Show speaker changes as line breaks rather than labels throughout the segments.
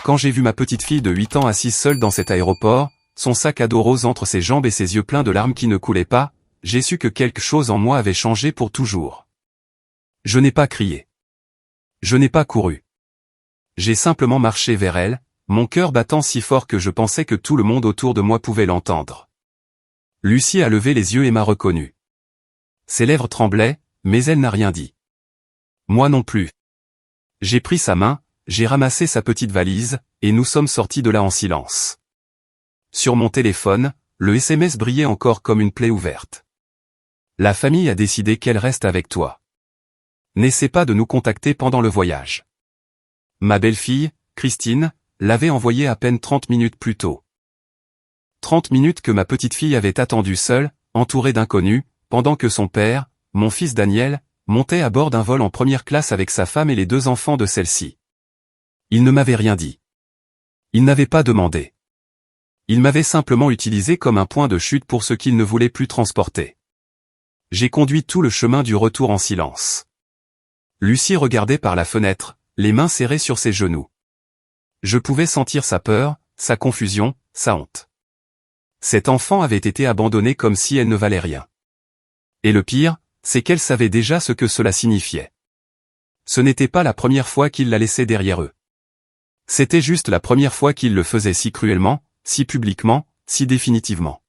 Quand j'ai vu ma petite fille de 8 ans assise seule dans cet aéroport, son sac à dos rose entre ses jambes et ses yeux pleins de larmes qui ne coulaient pas, j'ai su que quelque chose en moi avait changé pour toujours. Je n'ai pas crié. Je n'ai pas couru. J'ai simplement marché vers elle, mon cœur battant si fort que je pensais que tout le monde autour de moi pouvait l'entendre. Lucie a levé les yeux et m'a reconnu. Ses lèvres tremblaient, mais elle n'a rien dit. Moi non plus. J'ai pris sa main, j'ai ramassé sa petite valise, et nous sommes sortis de là en silence. Sur mon téléphone, le SMS brillait encore comme une plaie ouverte. La famille a décidé qu'elle reste avec toi. N'essaie pas de nous contacter pendant le voyage. Ma belle-fille, Christine, l'avait envoyé à peine 30 minutes plus tôt. 30 minutes que ma petite fille avait attendu seule, entourée d'inconnus, pendant que son père, mon fils Daniel, montait à bord d'un vol en première classe avec sa femme et les 2 enfants de celle-ci. Il ne m'avait rien dit. Il n'avait pas demandé. Il m'avait simplement utilisé comme un point de chute pour ce qu'il ne voulait plus transporter. J'ai conduit tout le chemin du retour en silence. Lucie regardait par la fenêtre, les mains serrées sur ses genoux. Je pouvais sentir sa peur, sa confusion, sa honte. Cet enfant avait été abandonné comme si elle ne valait rien. Et le pire, c'est qu'elle savait déjà ce que cela signifiait. Ce n'était pas la première fois qu'il la laissait derrière eux. C'était juste la première fois qu'il le faisait si cruellement, si publiquement, si définitivement.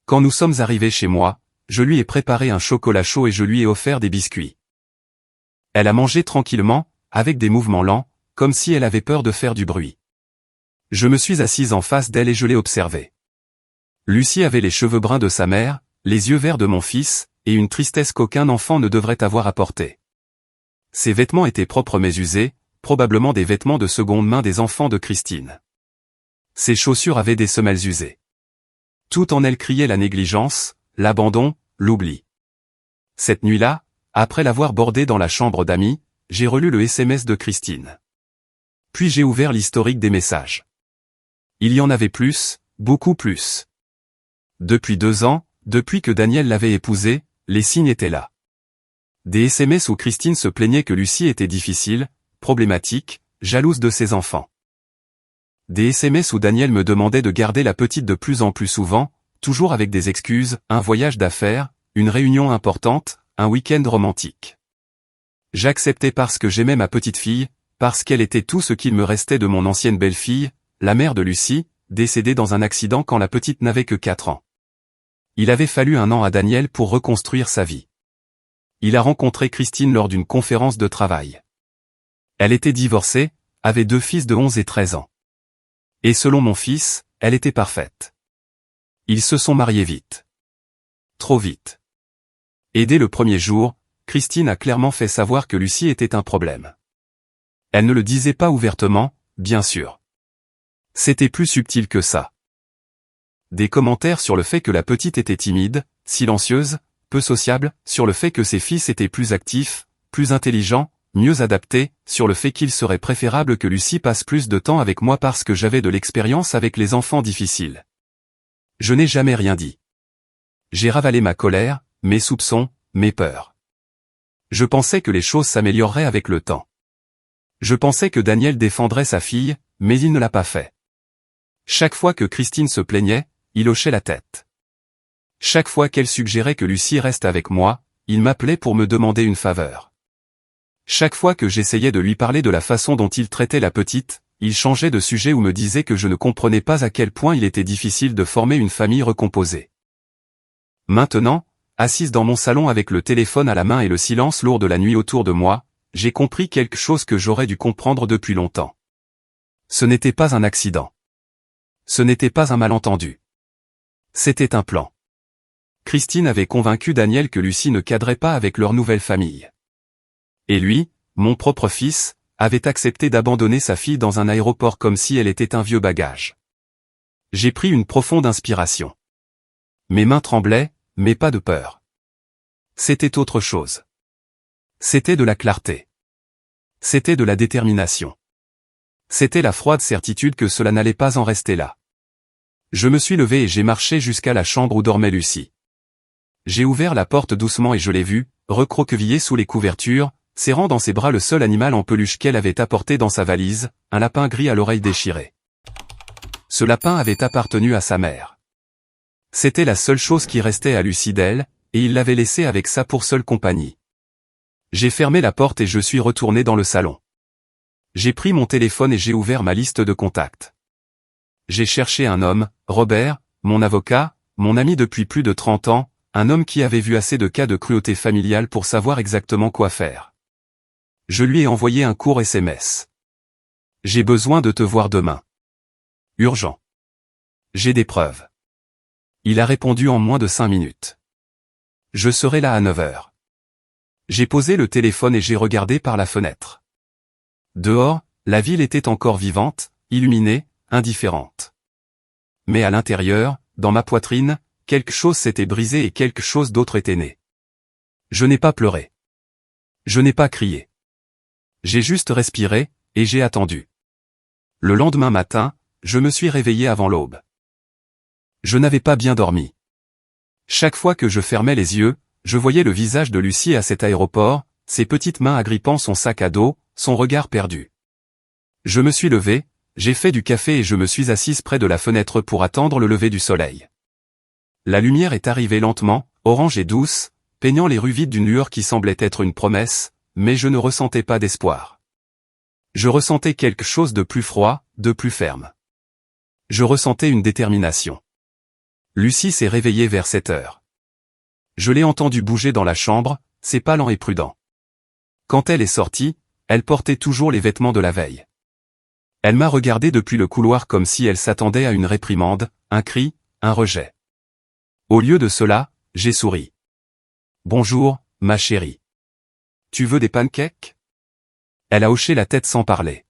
Quand nous sommes arrivés chez moi, je lui ai préparé un chocolat chaud et je lui ai offert des biscuits. Elle a mangé tranquillement, avec des mouvements lents, comme si elle avait peur de faire du bruit. Je me suis assise en face d'elle et je l'ai observée. Lucie avait les cheveux bruns de sa mère, les yeux verts de mon fils, et une tristesse qu'aucun enfant ne devrait avoir à porter. Ses vêtements étaient propres mais usés, probablement des vêtements de seconde main des enfants de Christine. Ses chaussures avaient des semelles usées. Tout en elle criait la négligence, l'abandon, l'oubli. Cette nuit-là, après l'avoir bordée dans la chambre d'amis, j'ai relu le SMS de Christine. Puis j'ai ouvert l'historique des messages. Il y en avait plus, beaucoup plus. Depuis 2 ans, depuis que Daniel l'avait épousée, les signes étaient là. Des SMS où Christine se plaignait que Lucie était difficile, problématique, jalouse de ses enfants. Des SMS où Daniel me demandait de garder la petite de plus en plus souvent, toujours avec des excuses, un voyage d'affaires, une réunion importante, un week-end romantique. J'acceptais parce que j'aimais ma petite fille, parce qu'elle était tout ce qu'il me restait de mon ancienne belle-fille, la mère de Lucie, décédée dans un accident quand la petite n'avait que 4 ans. Il avait fallu 1 an à Daniel pour reconstruire sa vie. Il a rencontré Christine lors d'une conférence de travail. Elle était divorcée, avait 2 fils de 11 et 13 ans. Et selon mon fils, elle était parfaite. Ils se sont mariés vite. Trop vite. Et dès le premier jour, Christine a clairement fait savoir que Lucie était un problème. Elle ne le disait pas ouvertement, bien sûr. C'était plus subtil que ça. Des commentaires sur le fait que la petite était timide, silencieuse, peu sociable, sur le fait que ses fils étaient plus actifs, plus intelligents, mieux adaptés, sur le fait qu'il serait préférable que Lucie passe plus de temps avec moi parce que j'avais de l'expérience avec les enfants difficiles. Je n'ai jamais rien dit. J'ai ravalé ma colère, mes soupçons, mes peurs. Je pensais que les choses s'amélioreraient avec le temps. Je pensais que Daniel défendrait sa fille, mais il ne l'a pas fait. Chaque fois que Christine se plaignait, il hochait la tête. Chaque fois qu'elle suggérait que Lucie reste avec moi, il m'appelait pour me demander une faveur. Chaque fois que j'essayais de lui parler de la façon dont il traitait la petite, il changeait de sujet ou me disait que je ne comprenais pas à quel point il était difficile de former une famille recomposée. Maintenant, assise dans mon salon avec le téléphone à la main et le silence lourd de la nuit autour de moi, j'ai compris quelque chose que j'aurais dû comprendre depuis longtemps. Ce n'était pas un accident. Ce n'était pas un malentendu. C'était un plan. Christine avait convaincu Daniel que Lucie ne cadrait pas avec leur nouvelle famille. Et lui, mon propre fils, avait accepté d'abandonner sa fille dans un aéroport comme si elle était un vieux bagage. J'ai pris une profonde inspiration. Mes mains tremblaient, mais pas de peur. C'était autre chose. C'était de la clarté. C'était de la détermination. C'était la froide certitude que cela n'allait pas en rester là. Je me suis levé et j'ai marché jusqu'à la chambre où dormait Lucie. J'ai ouvert la porte doucement et je l'ai vue, recroquevillée sous les couvertures, serrant dans ses bras le seul animal en peluche qu'elle avait apporté dans sa valise, un lapin gris à l'oreille déchirée. Ce lapin avait appartenu à sa mère. C'était la seule chose qui restait à Lucie d'elle, et il l'avait laissée avec ça pour seule compagnie. J'ai fermé la porte et je suis retourné dans le salon. J'ai pris mon téléphone et j'ai ouvert ma liste de contacts. J'ai cherché un homme, Robert, mon avocat, mon ami depuis plus de 30 ans, un homme qui avait vu assez de cas de cruauté familiale pour savoir exactement quoi faire. Je lui ai envoyé un court SMS. J'ai besoin de te voir demain. Urgent. J'ai des preuves. Il a répondu en moins de 5 minutes. Je serai là à 9 heures. J'ai posé le téléphone et j'ai regardé par la fenêtre. Dehors, la ville était encore vivante, illuminée, indifférente. Mais à l'intérieur, dans ma poitrine, quelque chose s'était brisé et quelque chose d'autre était né. Je n'ai pas pleuré. Je n'ai pas crié. J'ai juste respiré, et j'ai attendu. Le lendemain matin, je me suis réveillé avant l'aube. Je n'avais pas bien dormi. Chaque fois que je fermais les yeux, je voyais le visage de Lucie à cet aéroport, ses petites mains agrippant son sac à dos, son regard perdu. Je me suis levé, j'ai fait du café et je me suis assise près de la fenêtre pour attendre le lever du soleil. La lumière est arrivée lentement, orange et douce, peignant les rues vides d'une lueur qui semblait être une promesse, mais je ne ressentais pas d'espoir. Je ressentais quelque chose de plus froid, de plus ferme. Je ressentais une détermination. Lucie s'est réveillée vers 7 heures. Je l'ai entendue bouger dans la chambre, ses pas lents et prudents. Quand elle est sortie, elle portait toujours les vêtements de la veille. Elle m'a regardé depuis le couloir comme si elle s'attendait à une réprimande, un cri, un rejet. Au lieu de cela, j'ai souri. « Bonjour, ma chérie. Tu veux des pancakes ?» Elle a hoché la tête sans parler.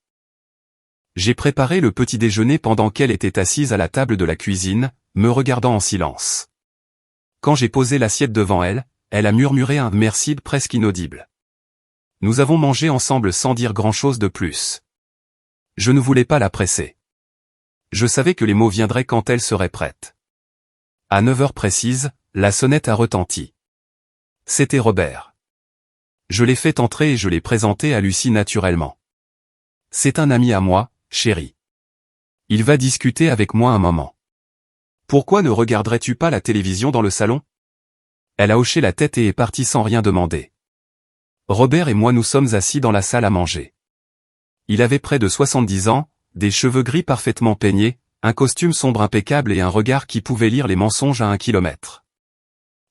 J'ai préparé le petit déjeuner pendant qu'elle était assise à la table de la cuisine, me regardant en silence. Quand j'ai posé l'assiette devant elle, elle a murmuré un « merci » presque inaudible. Nous avons mangé ensemble sans dire grand-chose de plus. Je ne voulais pas la presser. Je savais que les mots viendraient quand elle serait prête. À 9 heures précises, la sonnette a retenti. C'était Robert. Je l'ai fait entrer et je l'ai présenté à Lucie naturellement. C'est un ami à moi, chérie. Il va discuter avec moi un moment. Pourquoi ne regarderais-tu pas la télévision dans le salon ? Elle a hoché la tête et est partie sans rien demander. Robert et moi nous sommes assis dans la salle à manger. Il avait près de 70 ans, des cheveux gris parfaitement peignés, un costume sombre impeccable et un regard qui pouvait lire les mensonges à 1 kilomètre.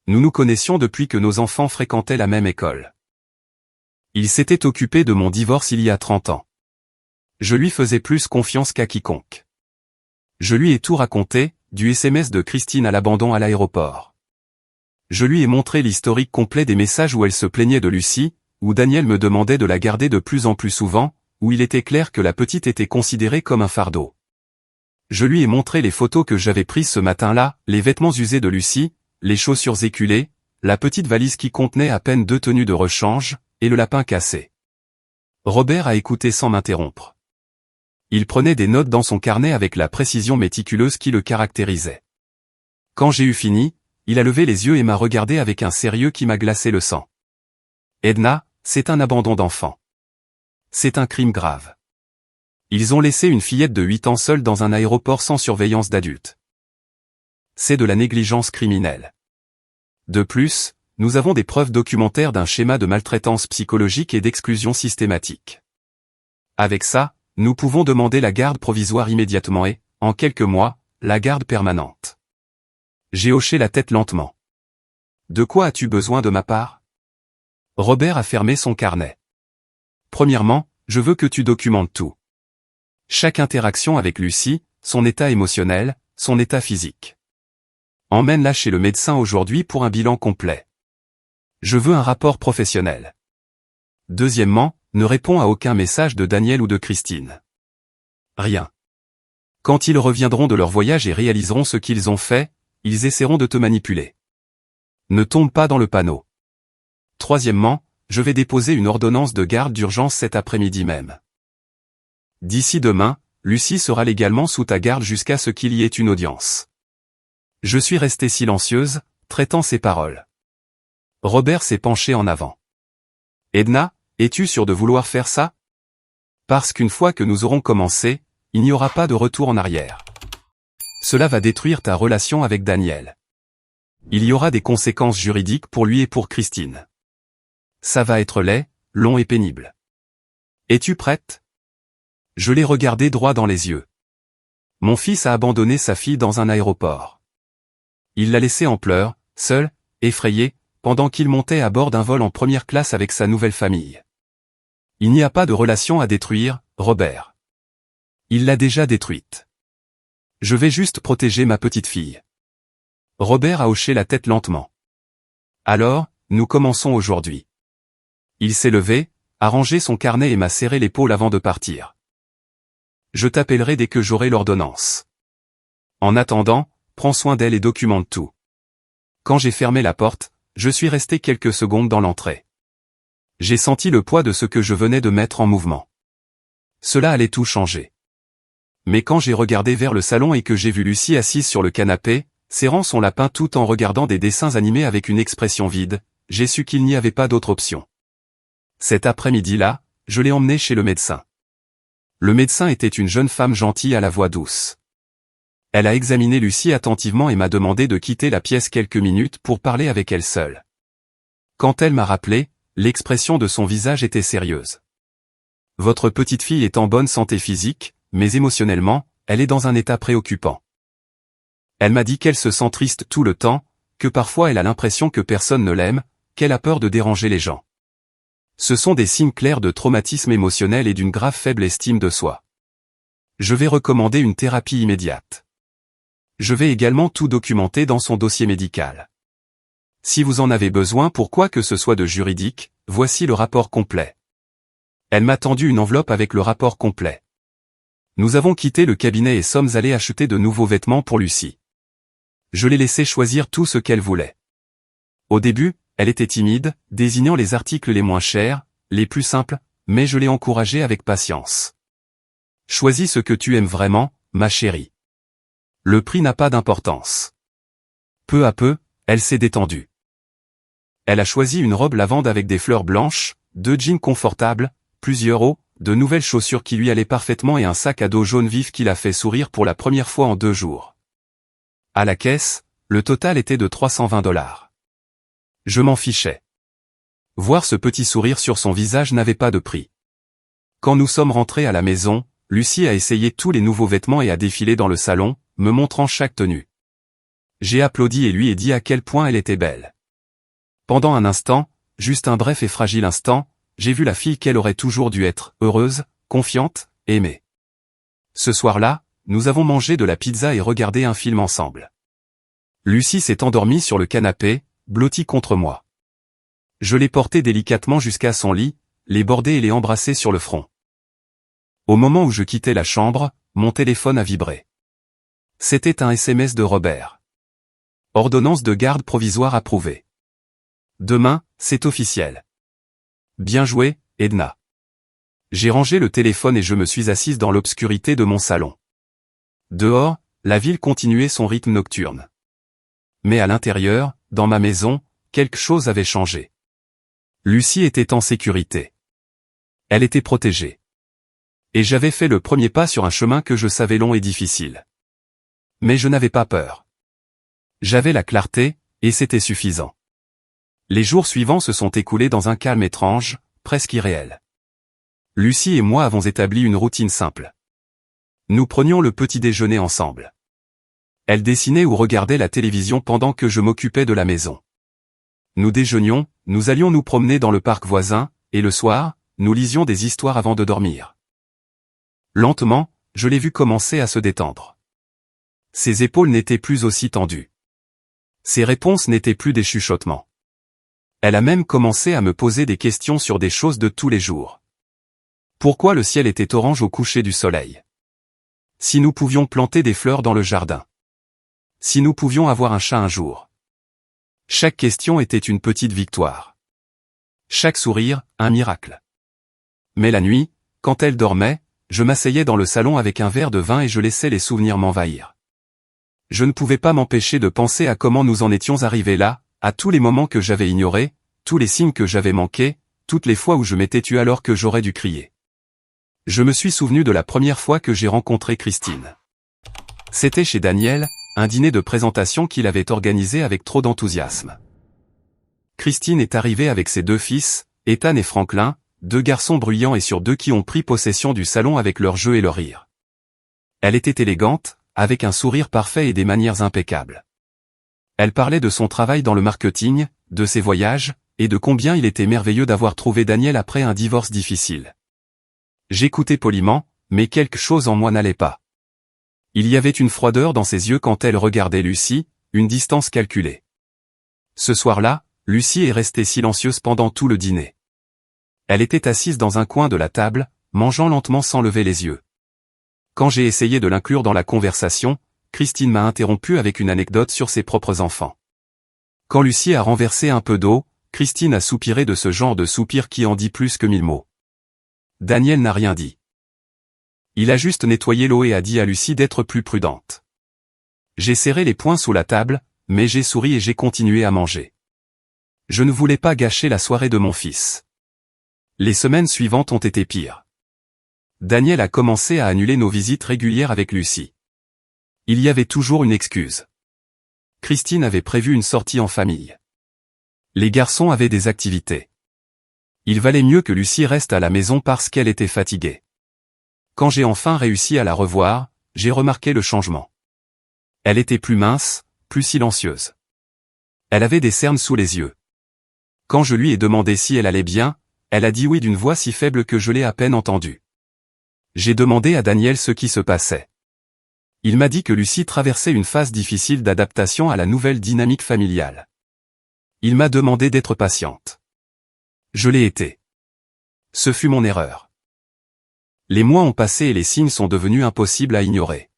Nous nous connaissions depuis que nos enfants fréquentaient la même école. Il s'était occupé de mon divorce il y a 30 ans. Je lui faisais plus confiance qu'à quiconque. Je lui ai tout raconté, du SMS de Christine à l'abandon à l'aéroport. Je lui ai montré l'historique complet des messages où elle se plaignait de Lucie, où Daniel me demandait de la garder de plus en plus souvent, où il était clair que la petite était considérée comme un fardeau. Je lui ai montré les photos que j'avais prises ce matin-là, les vêtements usés de Lucie, les chaussures éculées, la petite valise qui contenait à peine 2 tenues de rechange, et le lapin cassé. Robert a écouté sans m'interrompre. Il prenait des notes dans son carnet avec la précision méticuleuse qui le caractérisait. Quand j'ai eu fini, il a levé les yeux et m'a regardé avec un sérieux qui m'a glacé le sang. Edna, c'est un abandon d'enfant. C'est un crime grave. Ils ont laissé une fillette de 8 ans seule dans un aéroport sans surveillance d'adultes. C'est de la négligence criminelle. De plus, nous avons des preuves documentaires d'un schéma de maltraitance psychologique et d'exclusion systématique. Avec ça, nous pouvons demander la garde provisoire immédiatement et, en quelques mois, la garde permanente. J'ai hoché la tête lentement. De quoi as-tu besoin de ma part ? Robert a fermé son carnet. Premièrement, je veux que tu documentes tout. Chaque interaction avec Lucie, son état émotionnel, son état physique. Emmène-la chez le médecin aujourd'hui pour un bilan complet. Je veux un rapport professionnel. Deuxièmement, ne réponds à aucun message de Daniel ou de Christine. Rien. Quand ils reviendront de leur voyage et réaliseront ce qu'ils ont fait, ils essaieront de te manipuler. Ne tombe pas dans le panneau. Troisièmement, je vais déposer une ordonnance de garde d'urgence cet après-midi même. D'ici demain, Lucie sera légalement sous ta garde jusqu'à ce qu'il y ait une audience. Je suis restée silencieuse, traitant ses paroles. Robert s'est penché en avant. Edna, Es-tu sûr de vouloir faire ça? Parce qu'une fois que nous aurons commencé, il n'y aura pas de retour en arrière. Cela va détruire ta relation avec Daniel. Il y aura des conséquences juridiques pour lui et pour Christine. Ça va être laid, long et pénible. Es-tu prête? Je l'ai regardé droit dans les yeux. Mon fils a abandonné sa fille dans un aéroport. Il l'a laissée en pleurs, seule, effrayée, pendant qu'il montait à bord d'un vol en première classe avec sa nouvelle famille. Il n'y a pas de relation à détruire, Robert. Il l'a déjà détruite. Je vais juste protéger ma petite fille. Robert a hoché la tête lentement. Alors, nous commençons aujourd'hui. Il s'est levé, a rangé son carnet et m'a serré l'épaule avant de partir. Je t'appellerai dès que j'aurai l'ordonnance. En attendant, prends soin d'elle et documente tout. Quand j'ai fermé la porte, je suis resté quelques secondes dans l'entrée. J'ai senti le poids de ce que je venais de mettre en mouvement. Cela allait tout changer. Mais quand j'ai regardé vers le salon et que j'ai vu Lucie assise sur le canapé, serrant son lapin tout en regardant des dessins animés avec une expression vide, j'ai su qu'il n'y avait pas d'autre option. Cet après-midi-là, je l'ai emmenée chez le médecin. Le médecin était une jeune femme gentille à la voix douce. Elle a examiné Lucie attentivement et m'a demandé de quitter la pièce quelques minutes pour parler avec elle seule. Quand elle m'a rappelé, l'expression de son visage était sérieuse. Votre petite fille est en bonne santé physique, mais émotionnellement, elle est dans un état préoccupant. Elle m'a dit qu'elle se sent triste tout le temps, que parfois elle a l'impression que personne ne l'aime, qu'elle a peur de déranger les gens. Ce sont des signes clairs de traumatisme émotionnel et d'une grave faible estime de soi. Je vais recommander une thérapie immédiate. Je vais également tout documenter dans son dossier médical. Si vous en avez besoin pour quoi que ce soit de juridique, voici le rapport complet. Elle m'a tendu une enveloppe avec le rapport complet. Nous avons quitté le cabinet et sommes allés acheter de nouveaux vêtements pour Lucie. Je l'ai laissé choisir tout ce qu'elle voulait. Au début, elle était timide, désignant les articles les moins chers, les plus simples, mais je l'ai encouragée avec patience. Choisis ce que tu aimes vraiment, ma chérie. Le prix n'a pas d'importance. Peu à peu, elle s'est détendue. Elle a choisi une robe lavande avec des fleurs blanches, 2 jeans confortables, plusieurs hauts, de nouvelles chaussures qui lui allaient parfaitement et un sac à dos jaune vif qui l'a fait sourire pour la première fois en 2 jours. À la caisse, le total était de $320. Je m'en fichais. Voir ce petit sourire sur son visage n'avait pas de prix. Quand nous sommes rentrés à la maison, Lucie a essayé tous les nouveaux vêtements et a défilé dans le salon, me montrant chaque tenue. J'ai applaudi et lui ai dit à quel point elle était belle. Pendant un instant, juste un bref et fragile instant, j'ai vu la fille qu'elle aurait toujours dû être, heureuse, confiante, aimée. Ce soir-là, nous avons mangé de la pizza et regardé un film ensemble. Lucie s'est endormie sur le canapé, blottie contre moi. Je l'ai portée délicatement jusqu'à son lit, l'ai bordée et l'ai embrassée sur le front. Au moment où je quittais la chambre, mon téléphone a vibré. C'était un SMS de Robert. Ordonnance de garde provisoire approuvée. Demain, c'est officiel. Bien joué, Edna. J'ai rangé le téléphone et je me suis assise dans l'obscurité de mon salon. Dehors, la ville continuait son rythme nocturne. Mais à l'intérieur, dans ma maison, quelque chose avait changé. Lucie était en sécurité. Elle était protégée. Et j'avais fait le premier pas sur un chemin que je savais long et difficile. Mais je n'avais pas peur. J'avais la clarté, et c'était suffisant. Les jours suivants se sont écoulés dans un calme étrange, presque irréel. Lucie et moi avons établi une routine simple. Nous prenions le petit déjeuner ensemble. Elle dessinait ou regardait la télévision pendant que je m'occupais de la maison. Nous déjeunions, nous allions nous promener dans le parc voisin, et le soir, nous lisions des histoires avant de dormir. Lentement, je l'ai vue commencer à se détendre. Ses épaules n'étaient plus aussi tendues. Ses réponses n'étaient plus des chuchotements. Elle a même commencé à me poser des questions sur des choses de tous les jours. Pourquoi le ciel était orange au coucher du soleil? Si nous pouvions planter des fleurs dans le jardin. Si nous pouvions avoir un chat un jour. Chaque question était une petite victoire. Chaque sourire, un miracle. Mais la nuit, quand elle dormait, je m'asseyais dans le salon avec un verre de vin et je laissais les souvenirs m'envahir. Je ne pouvais pas m'empêcher de penser à comment nous en étions arrivés là, à tous les moments que j'avais ignorés, tous les signes que j'avais manqués, toutes les fois où je m'étais tu alors que j'aurais dû crier. Je me suis souvenu de la première fois que j'ai rencontré Christine. C'était chez Daniel, un dîner de présentation qu'il avait organisé avec trop d'enthousiasme. Christine est arrivée avec ses 2 fils, Ethan et Franklin, 2 garçons bruyants et sur 2 qui ont pris possession du salon avec leur jeu et leur rire. Elle était élégante, avec un sourire parfait et des manières impeccables. Elle parlait de son travail dans le marketing, de ses voyages, et de combien il était merveilleux d'avoir trouvé Daniel après un divorce difficile. J'écoutais poliment, mais quelque chose en moi n'allait pas. Il y avait une froideur dans ses yeux quand elle regardait Lucie, une distance calculée. Ce soir-là, Lucie est restée silencieuse pendant tout le dîner. Elle était assise dans un coin de la table, mangeant lentement sans lever les yeux. Quand j'ai essayé de l'inclure dans la conversation, Christine m'a interrompu avec une anecdote sur ses propres enfants. Quand Lucie a renversé un peu d'eau, Christine a soupiré de ce genre de soupir qui en dit plus que 1000 mots. Daniel n'a rien dit. Il a juste nettoyé l'eau et a dit à Lucie d'être plus prudente. J'ai serré les poings sous la table, mais j'ai souri et j'ai continué à manger. Je ne voulais pas gâcher la soirée de mon fils. Les semaines suivantes ont été pires. Daniel a commencé à annuler nos visites régulières avec Lucie. Il y avait toujours une excuse. Christine avait prévu une sortie en famille. Les garçons avaient des activités. Il valait mieux que Lucie reste à la maison parce qu'elle était fatiguée. Quand j'ai enfin réussi à la revoir, j'ai remarqué le changement. Elle était plus mince, plus silencieuse. Elle avait des cernes sous les yeux. Quand je lui ai demandé si elle allait bien, elle a dit oui d'une voix si faible que je l'ai à peine entendue. J'ai demandé à Daniel ce qui se passait. Il m'a dit que Lucie traversait une phase difficile d'adaptation à la nouvelle dynamique familiale. Il m'a demandé d'être patiente. Je l'ai été. Ce fut mon erreur. Les mois ont passé et les signes sont devenus impossibles à ignorer.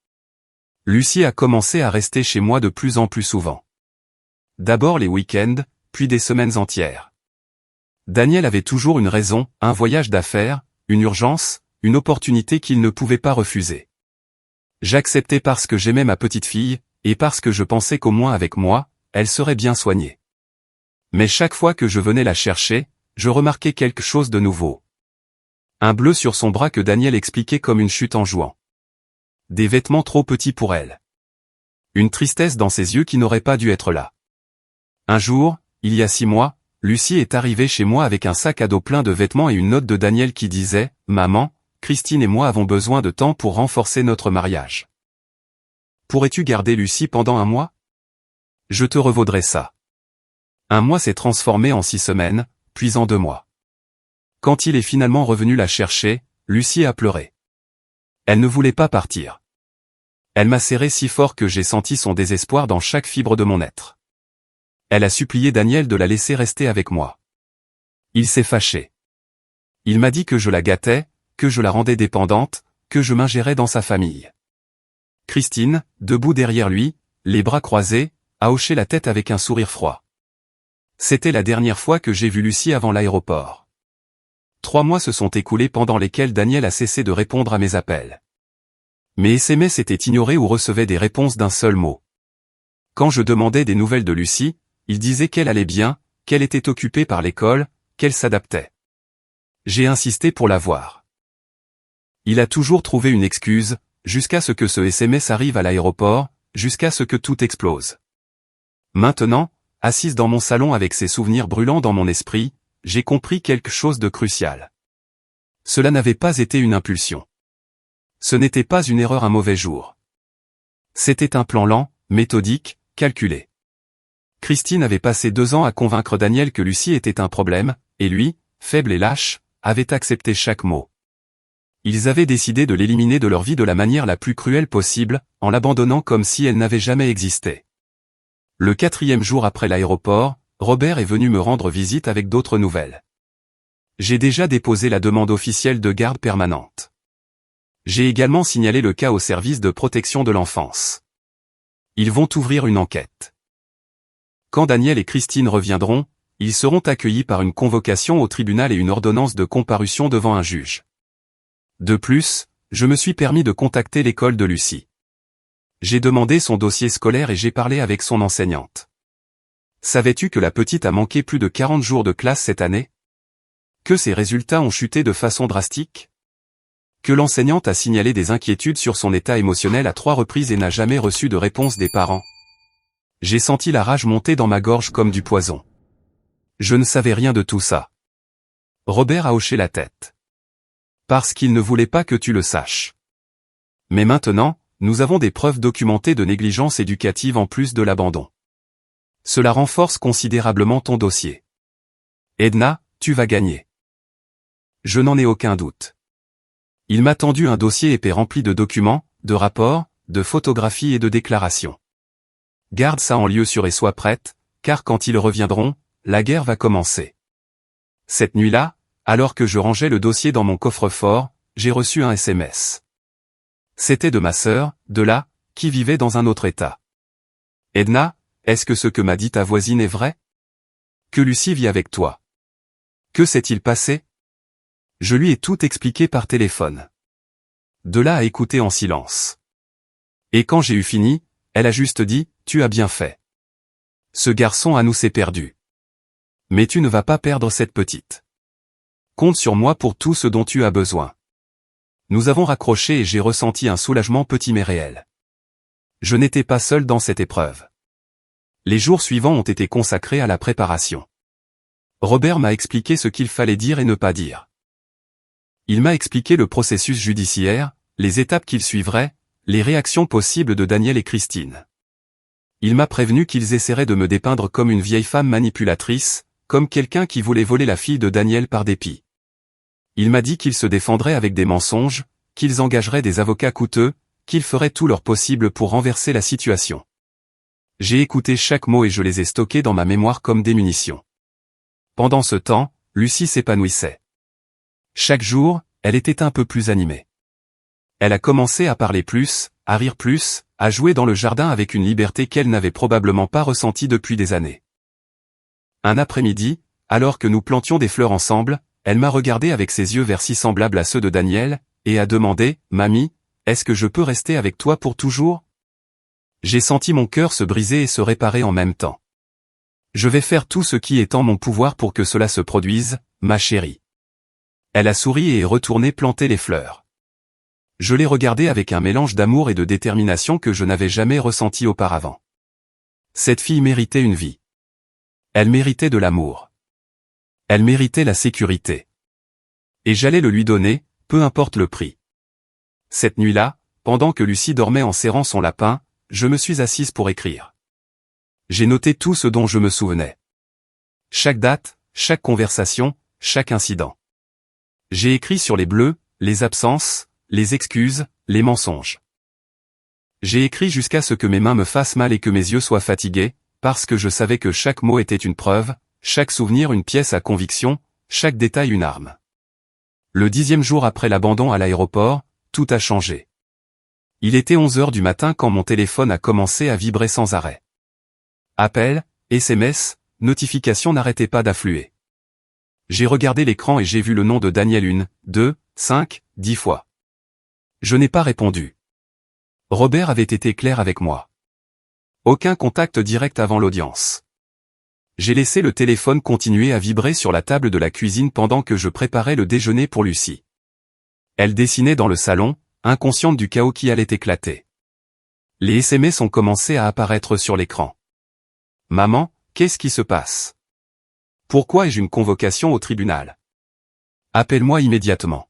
Lucie a commencé à rester chez moi de plus en plus souvent. D'abord les week-ends, puis des semaines entières. Daniel avait toujours une raison, un voyage d'affaires, une urgence, une opportunité qu'il ne pouvait pas refuser. J'acceptais parce que j'aimais ma petite fille, et parce que je pensais qu'au moins avec moi, elle serait bien soignée. Mais chaque fois que je venais la chercher, je remarquais quelque chose de nouveau. Un bleu sur son bras que Daniel expliquait comme une chute en jouant. Des vêtements trop petits pour elle. Une tristesse dans ses yeux qui n'aurait pas dû être là. Un jour, il y a 6 mois, Lucie est arrivée chez moi avec un sac à dos plein de vêtements et une note de Daniel qui disait « Maman, Christine et moi avons besoin de temps pour renforcer notre mariage. Pourrais-tu garder Lucie pendant 1 mois ? Je te revaudrai ça. » 1 mois s'est transformé en 6 semaines, puis en 2 mois. Quand il est finalement revenu la chercher, Lucie a pleuré. Elle ne voulait pas partir. Elle m'a serré si fort que j'ai senti son désespoir dans chaque fibre de mon être. Elle a supplié Daniel de la laisser rester avec moi. Il s'est fâché. Il m'a dit que je la gâtais, que je la rendais dépendante, que je m'ingérais dans sa famille. Christine, debout derrière lui, les bras croisés, a hoché la tête avec un sourire froid. C'était la dernière fois que j'ai vu Lucie avant l'aéroport. 3 mois se sont écoulés pendant lesquels Daniel a cessé de répondre à mes appels. Mes SMS étaient ignorés ou recevaient des réponses d'un seul mot. Quand je demandais des nouvelles de Lucie, il disait qu'elle allait bien, qu'elle était occupée par l'école, qu'elle s'adaptait. J'ai insisté pour la voir. Il a toujours trouvé une excuse, jusqu'à ce que ce SMS arrive à l'aéroport, jusqu'à ce que tout explose. Maintenant, assise dans mon salon avec ces souvenirs brûlants dans mon esprit, j'ai compris quelque chose de crucial. Cela n'avait pas été une impulsion. Ce n'était pas une erreur un mauvais jour. C'était un plan lent, méthodique, calculé. Christine avait passé 2 ans à convaincre Daniel que Lucie était un problème, et lui, faible et lâche, avait accepté chaque mot. Ils avaient décidé de l'éliminer de leur vie de la manière la plus cruelle possible, en l'abandonnant comme si elle n'avait jamais existé. Le 4e jour après l'aéroport, Robert est venu me rendre visite avec d'autres nouvelles. J'ai déjà déposé la demande officielle de garde permanente. J'ai également signalé le cas au service de protection de l'enfance. Ils vont ouvrir une enquête. Quand Daniel et Christine reviendront, ils seront accueillis par une convocation au tribunal et une ordonnance de comparution devant un juge. De plus, je me suis permis de contacter l'école de Lucie. J'ai demandé son dossier scolaire et j'ai parlé avec son enseignante. Savais-tu que la petite a manqué plus de 40 jours de classe cette année ? Que ses résultats ont chuté de façon drastique? Que l'enseignante a signalé des inquiétudes sur son état émotionnel à 3 reprises et n'a jamais reçu de réponse des parents? J'ai senti la rage monter dans ma gorge comme du poison. Je ne savais rien de tout ça. Robert a hoché la tête. Parce qu'il ne voulait pas que tu le saches. Mais maintenant, nous avons des preuves documentées de négligence éducative en plus de l'abandon. Cela renforce considérablement ton dossier. Edna, tu vas gagner. Je n'en ai aucun doute. Il m'a tendu un dossier épais rempli de documents, de rapports, de photographies et de déclarations. Garde ça en lieu sûr et sois prête, car quand ils reviendront, la guerre va commencer. Cette nuit-là, alors que je rangeais le dossier dans mon coffre-fort, j'ai reçu un SMS. C'était de ma sœur, de là, qui vivait dans un autre état. Edna, est-ce que ce que m'a dit ta voisine est vrai? Que Lucie vit avec toi. Que s'est-il passé? Je lui ai tout expliqué par téléphone. De là à écouter en silence. Et quand j'ai eu fini, elle a juste dit, tu as bien fait. Ce garçon à nous s'est perdu. Mais tu ne vas pas perdre cette petite. Compte sur moi pour tout ce dont tu as besoin. Nous avons raccroché et j'ai ressenti un soulagement petit mais réel. Je n'étais pas seul dans cette épreuve. Les jours suivants ont été consacrés à la préparation. Robert m'a expliqué ce qu'il fallait dire et ne pas dire. Il m'a expliqué le processus judiciaire, les étapes qu'il suivrait, les réactions possibles de Daniel et Christine. Il m'a prévenu qu'ils essaieraient de me dépeindre comme une vieille femme manipulatrice, comme quelqu'un qui voulait voler la fille de Daniel par dépit. Il m'a dit qu'ils se défendraient avec des mensonges, qu'ils engageraient des avocats coûteux, qu'ils feraient tout leur possible pour renverser la situation. J'ai écouté chaque mot et je les ai stockés dans ma mémoire comme des munitions. Pendant ce temps, Lucie s'épanouissait. Chaque jour, elle était un peu plus animée. Elle a commencé à parler plus, à rire plus, à jouer dans le jardin avec une liberté qu'elle n'avait probablement pas ressentie depuis des années. Un après-midi, alors que nous plantions des fleurs ensemble, elle m'a regardé avec ses yeux verts si semblables à ceux de Daniel, et a demandé, « Mamie, est-ce que je peux rester avec toi pour toujours ?» J'ai senti mon cœur se briser et se réparer en même temps. Je vais faire tout ce qui est en mon pouvoir pour que cela se produise, ma chérie. Elle a souri et est retournée planter les fleurs. Je l'ai regardée avec un mélange d'amour et de détermination que je n'avais jamais ressenti auparavant. Cette fille méritait une vie. Elle méritait de l'amour. Elle méritait la sécurité. Et j'allais le lui donner, peu importe le prix. Cette nuit-là, pendant que Lucie dormait en serrant son lapin, je me suis assise pour écrire. J'ai noté tout ce dont je me souvenais. Chaque date, chaque conversation, chaque incident. J'ai écrit sur les bleus, les absences, les excuses, les mensonges. J'ai écrit jusqu'à ce que mes mains me fassent mal et que mes yeux soient fatigués, parce que je savais que chaque mot était une preuve, chaque souvenir une pièce à conviction, chaque détail une arme. Le 10e jour après l'abandon à l'aéroport, tout a changé. Il était 11 heures du matin quand mon téléphone a commencé à vibrer sans arrêt. Appels, SMS, notifications n'arrêtaient pas d'affluer. J'ai regardé l'écran et j'ai vu le nom de Daniel 1, 2, 5, 10 fois. Je n'ai pas répondu. Robert avait été clair avec moi. Aucun contact direct avant l'audience. J'ai laissé le téléphone continuer à vibrer sur la table de la cuisine pendant que je préparais le déjeuner pour Lucie. Elle dessinait dans le salon, inconsciente du chaos qui allait éclater. Les SMS ont commencé à apparaître sur l'écran. Maman, qu'est-ce qui se passe? Pourquoi ai-je une convocation au tribunal? Appelle-moi immédiatement.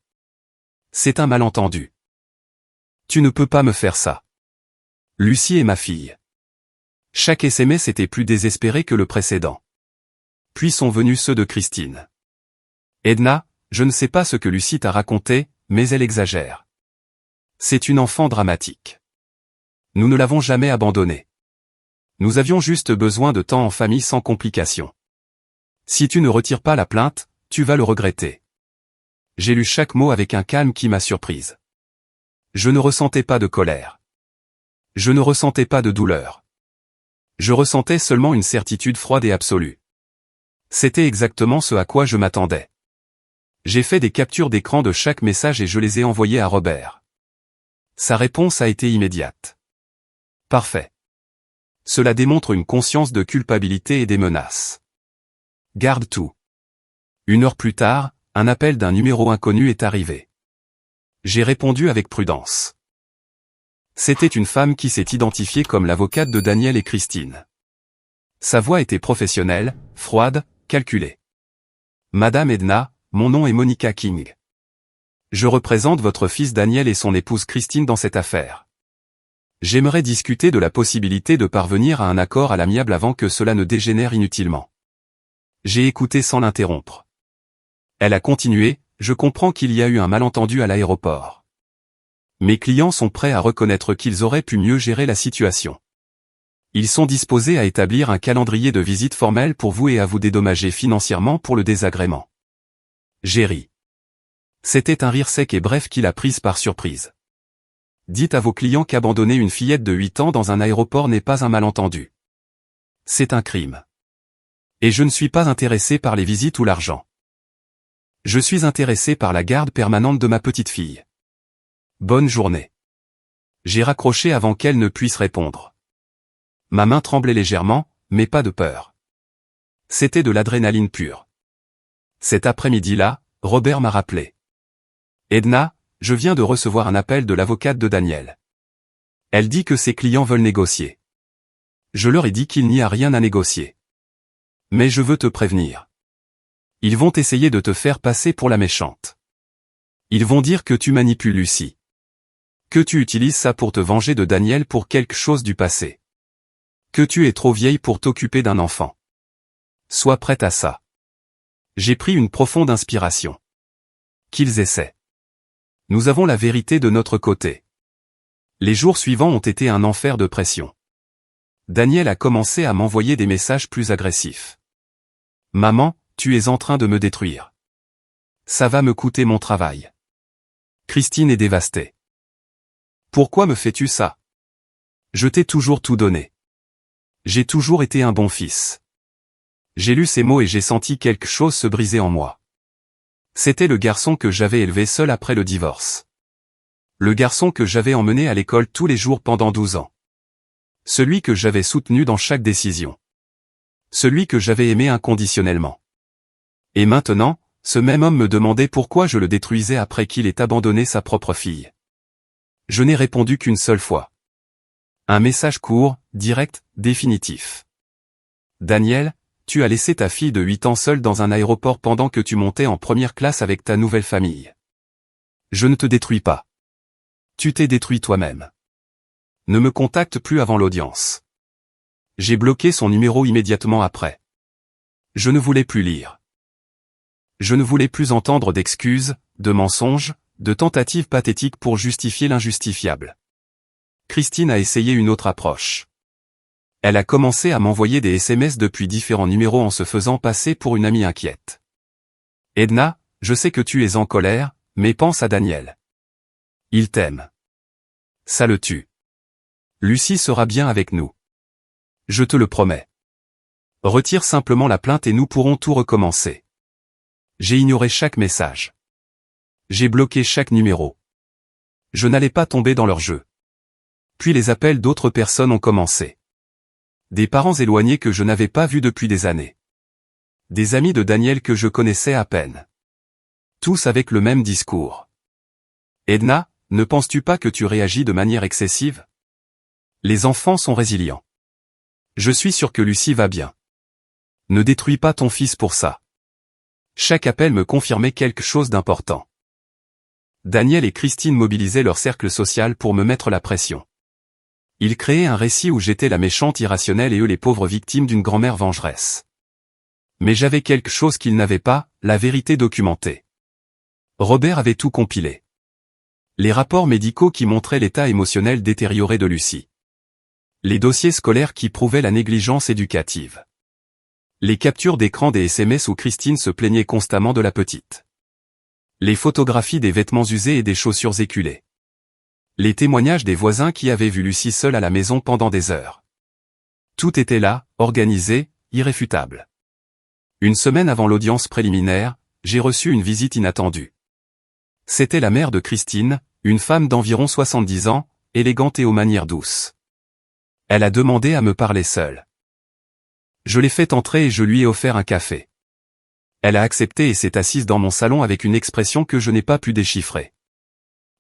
C'est un malentendu. Tu ne peux pas me faire ça. Lucie est ma fille. Chaque SMS était plus désespéré que le précédent. Puis sont venus ceux de Christine. Edna, je ne sais pas ce que Lucie t'a raconté, mais elle exagère. C'est une enfant dramatique. Nous ne l'avons jamais abandonnée. Nous avions juste besoin de temps en famille sans complications. Si tu ne retires pas la plainte, tu vas le regretter. J'ai lu chaque mot avec un calme qui m'a surprise. Je ne ressentais pas de colère. Je ne ressentais pas de douleur. Je ressentais seulement une certitude froide et absolue. C'était exactement ce à quoi je m'attendais. J'ai fait des captures d'écran de chaque message et je les ai envoyés à Robert. Sa réponse a été immédiate. Parfait. Cela démontre une conscience de culpabilité et des menaces. Garde tout. 1 heure plus tard, un appel d'un numéro inconnu est arrivé. J'ai répondu avec prudence. C'était une femme qui s'est identifiée comme l'avocate de Daniel et Christine. Sa voix était professionnelle, froide, calculée. Madame Edna, mon nom est Monica King. Je représente votre fils Daniel et son épouse Christine dans cette affaire. J'aimerais discuter de la possibilité de parvenir à un accord à l'amiable avant que cela ne dégénère inutilement. J'ai écouté sans l'interrompre. Elle a continué, je comprends qu'il y a eu un malentendu à l'aéroport. Mes clients sont prêts à reconnaître qu'ils auraient pu mieux gérer la situation. Ils sont disposés à établir un calendrier de visite formel pour vous et à vous dédommager financièrement pour le désagrément. J'ai ri. C'était un rire sec et bref qui l'a prise par surprise. Dites à vos clients qu'abandonner une fillette de 8 ans dans un aéroport n'est pas un malentendu. C'est un crime. Et je ne suis pas intéressé par les visites ou l'argent. Je suis intéressé par la garde permanente de ma petite fille. Bonne journée. J'ai raccroché avant qu'elle ne puisse répondre. Ma main tremblait légèrement, mais pas de peur. C'était de l'adrénaline pure. Cet après-midi-là, Robert m'a rappelé. Edna, je viens de recevoir un appel de l'avocate de Daniel. Elle dit que ses clients veulent négocier. Je leur ai dit qu'il n'y a rien à négocier. Mais je veux te prévenir. Ils vont essayer de te faire passer pour la méchante. Ils vont dire que tu manipules Lucie. Que tu utilises ça pour te venger de Daniel pour quelque chose du passé. Que tu es trop vieille pour t'occuper d'un enfant. Sois prête à ça. J'ai pris une profonde inspiration. Qu'ils essaient. Nous avons la vérité de notre côté. Les jours suivants ont été un enfer de pression. Daniel a commencé à m'envoyer des messages plus agressifs. Maman, tu es en train de me détruire. Ça va me coûter mon travail. Christine est dévastée. Pourquoi me fais-tu ça? Je t'ai toujours tout donné. J'ai toujours été un bon fils. J'ai lu ces mots et j'ai senti quelque chose se briser en moi. C'était le garçon que j'avais élevé seul après le divorce. Le garçon que j'avais emmené à l'école tous les jours pendant 12 ans. Celui que j'avais soutenu dans chaque décision. Celui que j'avais aimé inconditionnellement. Et maintenant, ce même homme me demandait pourquoi je le détruisais après qu'il ait abandonné sa propre fille. Je n'ai répondu qu'une seule fois. Un message court, direct, définitif. Daniel, tu as laissé ta fille de 8 ans seule dans un aéroport pendant que tu montais en première classe avec ta nouvelle famille. Je ne te détruis pas. Tu t'es détruit toi-même. Ne me contacte plus avant l'audience. J'ai bloqué son numéro immédiatement après. Je ne voulais plus lire. Je ne voulais plus entendre d'excuses, de mensonges, de tentatives pathétiques pour justifier l'injustifiable. Christine a essayé une autre approche. Elle a commencé à m'envoyer des SMS depuis différents numéros en se faisant passer pour une amie inquiète. Edna, je sais que tu es en colère, mais pense à Daniel. Il t'aime. Ça le tue. Lucie sera bien avec nous. Je te le promets. Retire simplement la plainte et nous pourrons tout recommencer. J'ai ignoré chaque message. J'ai bloqué chaque numéro. Je n'allais pas tomber dans leur jeu. Puis les appels d'autres personnes ont commencé. Des parents éloignés que je n'avais pas vus depuis des années. Des amis de Daniel que je connaissais à peine. Tous avec le même discours. Edna, ne penses-tu pas que tu réagis de manière excessive? Les enfants sont résilients. Je suis sûr que Lucie va bien. Ne détruis pas ton fils pour ça. Chaque appel me confirmait quelque chose d'important. Daniel et Christine mobilisaient leur cercle social pour me mettre la pression. Ils créaient un récit où j'étais la méchante irrationnelle et eux les pauvres victimes d'une grand-mère vengeresse. Mais j'avais quelque chose qu'ils n'avaient pas, la vérité documentée. Robert avait tout compilé. Les rapports médicaux qui montraient l'état émotionnel détérioré de Lucie. Les dossiers scolaires qui prouvaient la négligence éducative. Les captures d'écran des SMS où Christine se plaignait constamment de la petite. Les photographies des vêtements usés et des chaussures éculées. Les témoignages des voisins qui avaient vu Lucie seule à la maison pendant des heures. Tout était là, organisé, irréfutable. Une semaine avant l'audience préliminaire, j'ai reçu une visite inattendue. C'était la mère de Christine, une femme d'environ 70 ans, élégante et aux manières douces. Elle a demandé à me parler seule. Je l'ai fait entrer et je lui ai offert un café. Elle a accepté et s'est assise dans mon salon avec une expression que je n'ai pas pu déchiffrer.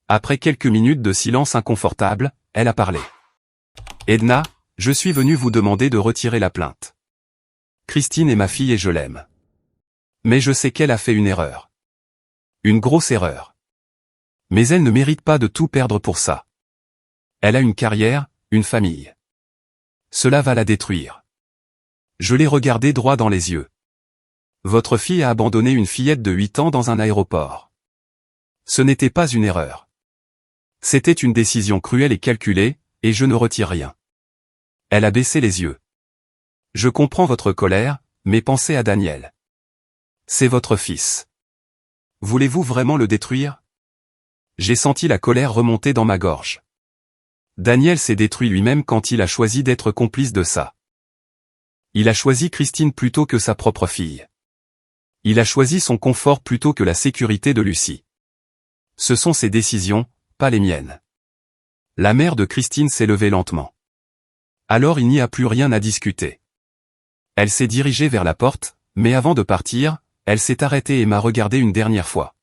Après quelques minutes de silence inconfortable, elle a parlé. Edna, je suis venu vous demander de retirer la plainte. Christine est ma fille et je l'aime. Mais je sais qu'elle a fait une erreur. Une grosse erreur. Mais elle ne mérite pas de tout perdre pour ça. Elle a une carrière, une famille. Cela va la détruire. Je l'ai regardée droit dans les yeux. Votre fille a abandonné une fillette de 8 ans dans un aéroport. Ce n'était pas une erreur. C'était une décision cruelle et calculée, et je ne retire rien. Elle a baissé les yeux. Je comprends votre colère, mais pensez à Daniel. C'est votre fils. Voulez-vous vraiment le détruire? J'ai senti la colère remonter dans ma gorge. Daniel s'est détruit lui-même quand il a choisi d'être complice de ça. Il a choisi Christine plutôt que sa propre fille. Il a choisi son confort plutôt que la sécurité de Lucie. Ce sont ses décisions, pas les miennes. La mère de Christine s'est levée lentement. Alors il n'y a plus rien à discuter. Elle s'est dirigée vers la porte, mais avant de partir, elle s'est arrêtée et m'a regardé une dernière fois.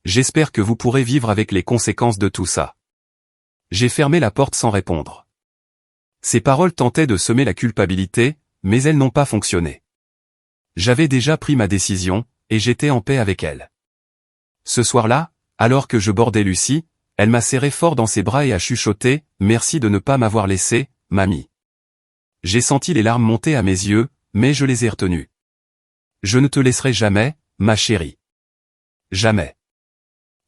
J'espère que vous pourrez vivre avec les conséquences de tout ça. J'ai fermé la porte sans répondre. Ces paroles tentaient de semer la culpabilité, mais elles n'ont pas fonctionné. J'avais déjà pris ma décision, et j'étais en paix avec elle. Ce soir-là, alors que je bordais Lucie, elle m'a serré fort dans ses bras et a chuchoté « Merci de ne pas m'avoir laissé, mamie ». J'ai senti les larmes monter à mes yeux, mais je les ai retenues. Je ne te laisserai jamais, ma chérie. Jamais.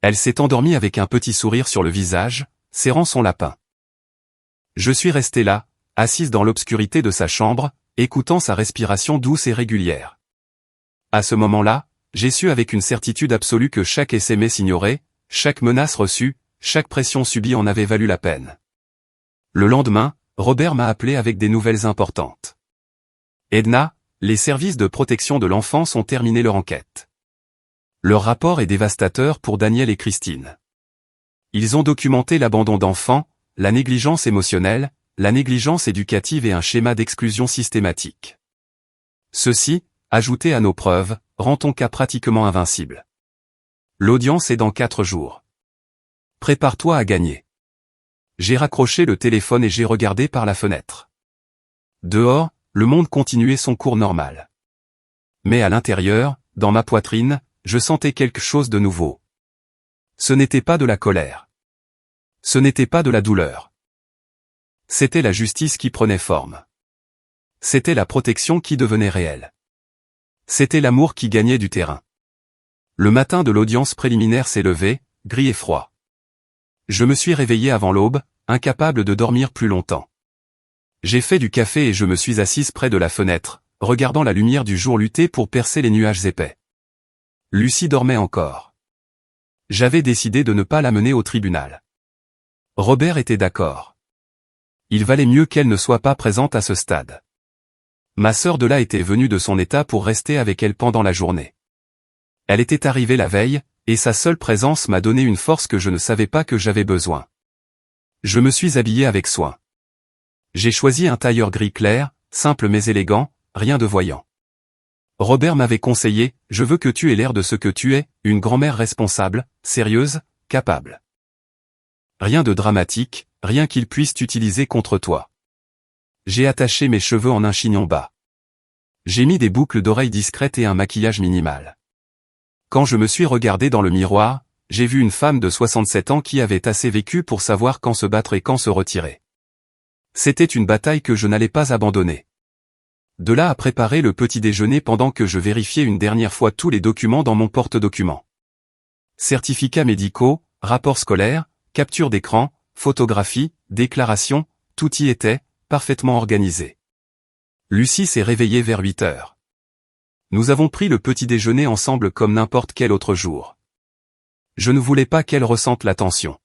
Elle s'est endormie avec un petit sourire sur le visage, serrant son lapin. Je suis resté là, assise dans l'obscurité de sa chambre, écoutant sa respiration douce et régulière. À ce moment-là, j'ai su avec une certitude absolue que chaque SMS ignoré, chaque menace reçue, chaque pression subie en avait valu la peine. Le lendemain, Robert m'a appelé avec des nouvelles importantes. Edna, les services de protection de l'enfance ont terminé leur enquête. Leur rapport est dévastateur pour Daniel et Christine. Ils ont documenté l'abandon d'enfants, la négligence émotionnelle, la négligence éducative et un schéma d'exclusion systématique. Ceci, ajouté à nos preuves, rend ton cas pratiquement invincible. L'audience est dans 4 jours. Prépare-toi à gagner. J'ai raccroché le téléphone et j'ai regardé par la fenêtre. Dehors, le monde continuait son cours normal. Mais à l'intérieur, dans ma poitrine, je sentais quelque chose de nouveau. Ce n'était pas de la colère. Ce n'était pas de la douleur. C'était la justice qui prenait forme. C'était la protection qui devenait réelle. C'était l'amour qui gagnait du terrain. Le matin de l'audience préliminaire s'est levé, gris et froid. Je me suis réveillé avant l'aube, incapable de dormir plus longtemps. J'ai fait du café et je me suis assise près de la fenêtre, regardant la lumière du jour lutter pour percer les nuages épais. Lucie dormait encore. J'avais décidé de ne pas la mener au tribunal. Robert était d'accord. Il valait mieux qu'elle ne soit pas présente à ce stade. Ma sœur Della était venue de son état pour rester avec elle pendant la journée. Elle était arrivée la veille, et sa seule présence m'a donné une force que je ne savais pas que j'avais besoin. Je me suis habillé avec soin. J'ai choisi un tailleur gris clair, simple mais élégant, rien de voyant. Robert m'avait conseillé, je veux que tu aies l'air de ce que tu es, une grand-mère responsable, sérieuse, capable. Rien de dramatique, rien qu'il puisse t'utiliser contre toi. J'ai attaché mes cheveux en un chignon bas. J'ai mis des boucles d'oreilles discrètes et un maquillage minimal. Quand je me suis regardé dans le miroir, j'ai vu une femme de 67 ans qui avait assez vécu pour savoir quand se battre et quand se retirer. C'était une bataille que je n'allais pas abandonner. De là à préparer le petit déjeuner pendant que je vérifiais une dernière fois tous les documents dans mon porte-documents. Certificats médicaux, rapports scolaires, capture d'écran, photographies, déclarations, tout y était, parfaitement organisé. Lucie s'est réveillée vers 8 heures. Nous avons pris le petit déjeuner ensemble comme n'importe quel autre jour. Je ne voulais pas qu'elle ressente la tension.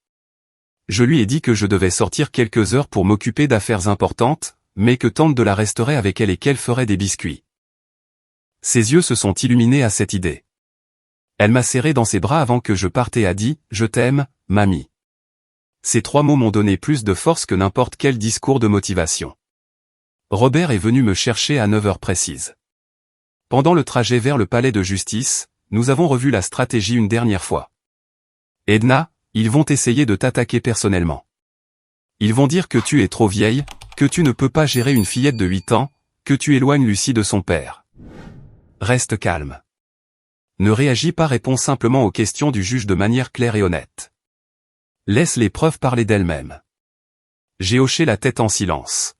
Je lui ai dit que je devais sortir quelques heures pour m'occuper d'affaires importantes, mais que tante de la resterait avec elle et qu'elle ferait des biscuits. Ses yeux se sont illuminés à cette idée. Elle m'a serré dans ses bras avant que je parte et a dit « Je t'aime, mamie ». Ces 3 mots m'ont donné plus de force que n'importe quel discours de motivation. Robert est venu me chercher à 9 heures précises. Pendant le trajet vers le palais de justice, nous avons revu la stratégie une dernière fois. Edna, ils vont essayer de t'attaquer personnellement. Ils vont dire que tu es trop vieille, que tu ne peux pas gérer une fillette de 8 ans, que tu éloignes Lucie de son père. Reste calme. Ne réagis pas, réponds simplement aux questions du juge de manière claire et honnête. Laisse les preuves parler d'elles-mêmes. J'ai hoché la tête en silence.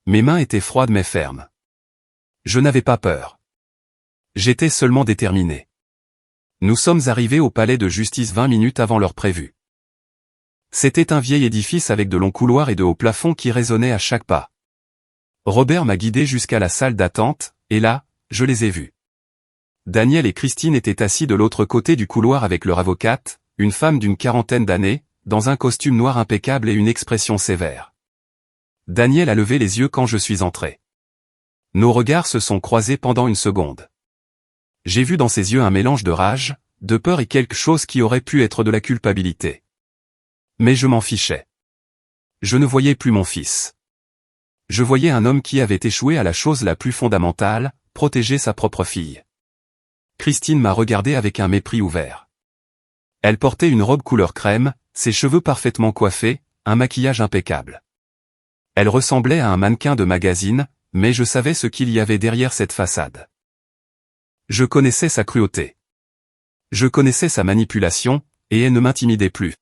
Mes mains étaient froides mais fermes. Je n'avais pas peur. J'étais seulement déterminé. Nous sommes arrivés au palais de justice 20 minutes avant l'heure prévue. C'était un vieil édifice avec de longs couloirs et de hauts plafonds qui résonnaient à chaque pas. Robert m'a guidé jusqu'à la salle d'attente, et là, je les ai vus. Daniel et Christine étaient assis de l'autre côté du couloir avec leur avocate, une femme d'une quarantaine d'années, dans un costume noir impeccable et une expression sévère. Daniel a levé les yeux quand je suis entré. Nos regards se sont croisés pendant une seconde. J'ai vu dans ses yeux un mélange de rage, de peur et quelque chose qui aurait pu être de la culpabilité. Mais je m'en fichais. Je ne voyais plus mon fils. Je voyais un homme qui avait échoué à la chose la plus fondamentale, protéger sa propre fille. Christine m'a regardé avec un mépris ouvert. Elle portait une robe couleur crème, ses cheveux parfaitement coiffés, un maquillage impeccable. Elle ressemblait à un mannequin de magazine, mais je savais ce qu'il y avait derrière cette façade. Je connaissais sa cruauté. Je connaissais sa manipulation, et elle ne m'intimidait plus.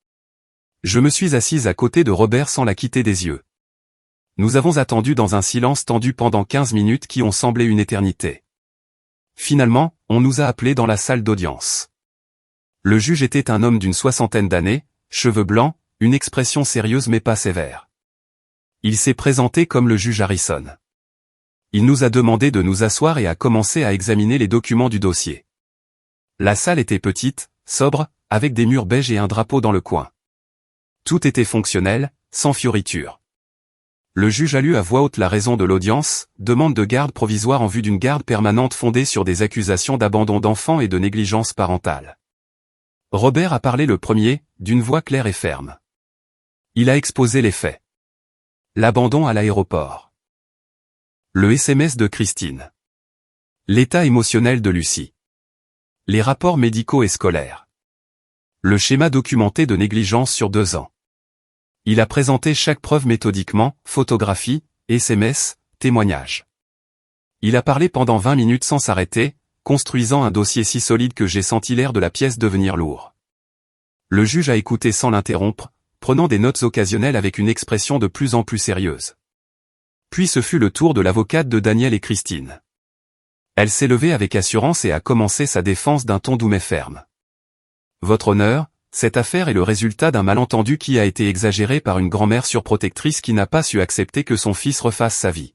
Je me suis assise à côté de Robert sans la quitter des yeux. Nous avons attendu dans un silence tendu pendant 15 minutes qui ont semblé une éternité. Finalement, on nous a appelés dans la salle d'audience. Le juge était un homme d'une 60aine d'années, cheveux blancs, une expression sérieuse mais pas sévère. Il s'est présenté comme le juge Harrison. Il nous a demandé de nous asseoir et a commencé à examiner les documents du dossier. La salle était petite, sobre, avec des murs beiges et un drapeau dans le coin. Tout était fonctionnel, sans fioritures. Le juge a lu à voix haute la raison de l'audience, demande de garde provisoire en vue d'une garde permanente fondée sur des accusations d'abandon d'enfants et de négligence parentale. Robert a parlé le premier, d'une voix claire et ferme. Il a exposé les faits. L'abandon à l'aéroport. Le SMS de Christine. L'état émotionnel de Lucie. Les rapports médicaux et scolaires. Le schéma documenté de négligence sur 2 ans. Il a présenté chaque preuve méthodiquement, photographie, SMS, témoignage. Il a parlé pendant 20 minutes sans s'arrêter, construisant un dossier si solide que j'ai senti l'air de la pièce devenir lourd. Le juge a écouté sans l'interrompre, prenant des notes occasionnelles avec une expression de plus en plus sérieuse. Puis ce fut le tour de l'avocate de Daniel et Christine. Elle s'est levée avec assurance et a commencé sa défense d'un ton doux mais ferme. Votre honneur, cette affaire est le résultat d'un malentendu qui a été exagéré par une grand-mère surprotectrice qui n'a pas su accepter que son fils refasse sa vie.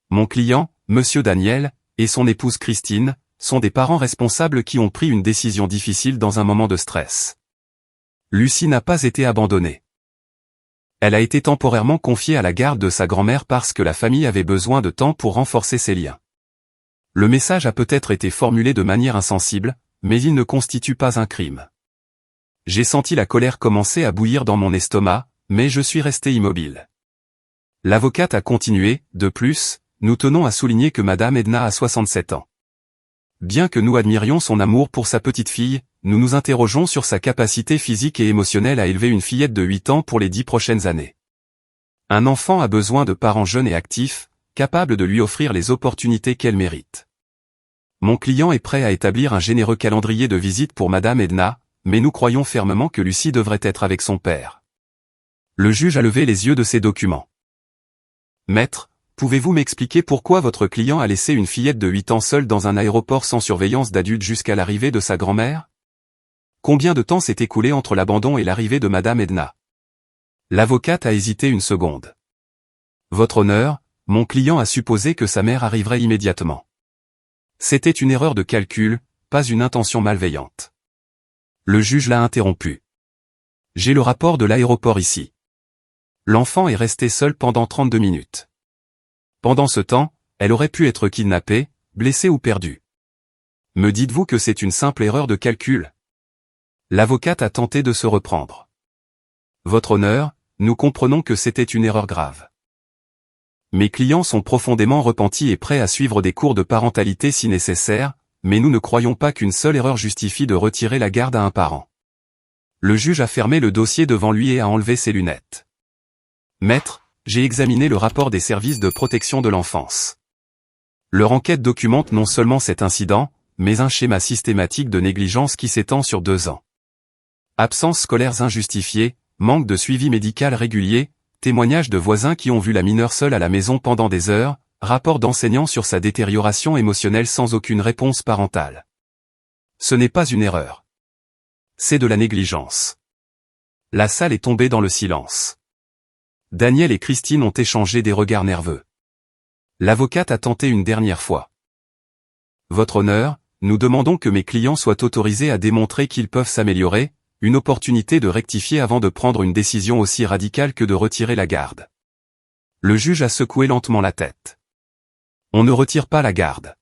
Mon client, Monsieur Daniel, et son épouse Christine, sont des parents responsables qui ont pris une décision difficile dans un moment de stress. Lucie n'a pas été abandonnée. Elle a été temporairement confiée à la garde de sa grand-mère parce que la famille avait besoin de temps pour renforcer ses liens. Le message a peut-être été formulé de manière insensible, mais il ne constitue pas un crime. J'ai senti la colère commencer à bouillir dans mon estomac, mais je suis resté immobile. L'avocate a continué, de plus, nous tenons à souligner que Madame Edna a 67 ans. Bien que nous admirions son amour pour sa petite fille, nous nous interrogeons sur sa capacité physique et émotionnelle à élever une fillette de 8 ans pour les 10 prochaines années. Un enfant a besoin de parents jeunes et actifs, capables de lui offrir les opportunités qu'elle mérite. Mon client est prêt à établir un généreux calendrier de visite pour Madame Edna, mais nous croyons fermement que Lucie devrait être avec son père. Le juge a levé les yeux de ses documents. Maître, pouvez-vous m'expliquer pourquoi votre client a laissé une fillette de 8 ans seule dans un aéroport sans surveillance d'adulte jusqu'à l'arrivée de sa grand-mère? Combien de temps s'est écoulé entre l'abandon et l'arrivée de Madame Edna? L'avocate a hésité une seconde. Votre honneur, mon client a supposé que sa mère arriverait immédiatement. C'était une erreur de calcul, pas une intention malveillante. Le juge l'a interrompu. J'ai le rapport de l'aéroport ici. L'enfant est resté seul pendant 32 minutes. Pendant ce temps, elle aurait pu être kidnappée, blessée ou perdue. Me dites-vous que c'est une simple erreur de calcul? L'avocate a tenté de se reprendre. Votre honneur, nous comprenons que c'était une erreur grave. Mes clients sont profondément repentis et prêts à suivre des cours de parentalité si nécessaire, mais nous ne croyons pas qu'une seule erreur justifie de retirer la garde à un parent. Le juge a fermé le dossier devant lui et a enlevé ses lunettes. Maître, j'ai examiné le rapport des services de protection de l'enfance. Leur enquête documente non seulement cet incident, mais un schéma systématique de négligence qui s'étend sur 2 ans. Absences scolaires injustifiées, manque de suivi médical régulier, témoignages de voisins qui ont vu la mineure seule à la maison pendant des heures, rapport d'enseignants sur sa détérioration émotionnelle sans aucune réponse parentale. Ce n'est pas une erreur. C'est de la négligence. La salle est tombée dans le silence. Daniel et Christine ont échangé des regards nerveux. L'avocate a tenté une dernière fois. Votre honneur, nous demandons que mes clients soient autorisés à démontrer qu'ils peuvent s'améliorer, une opportunité de rectifier avant de prendre une décision aussi radicale que de retirer la garde. Le juge a secoué lentement la tête. On ne retire pas la garde.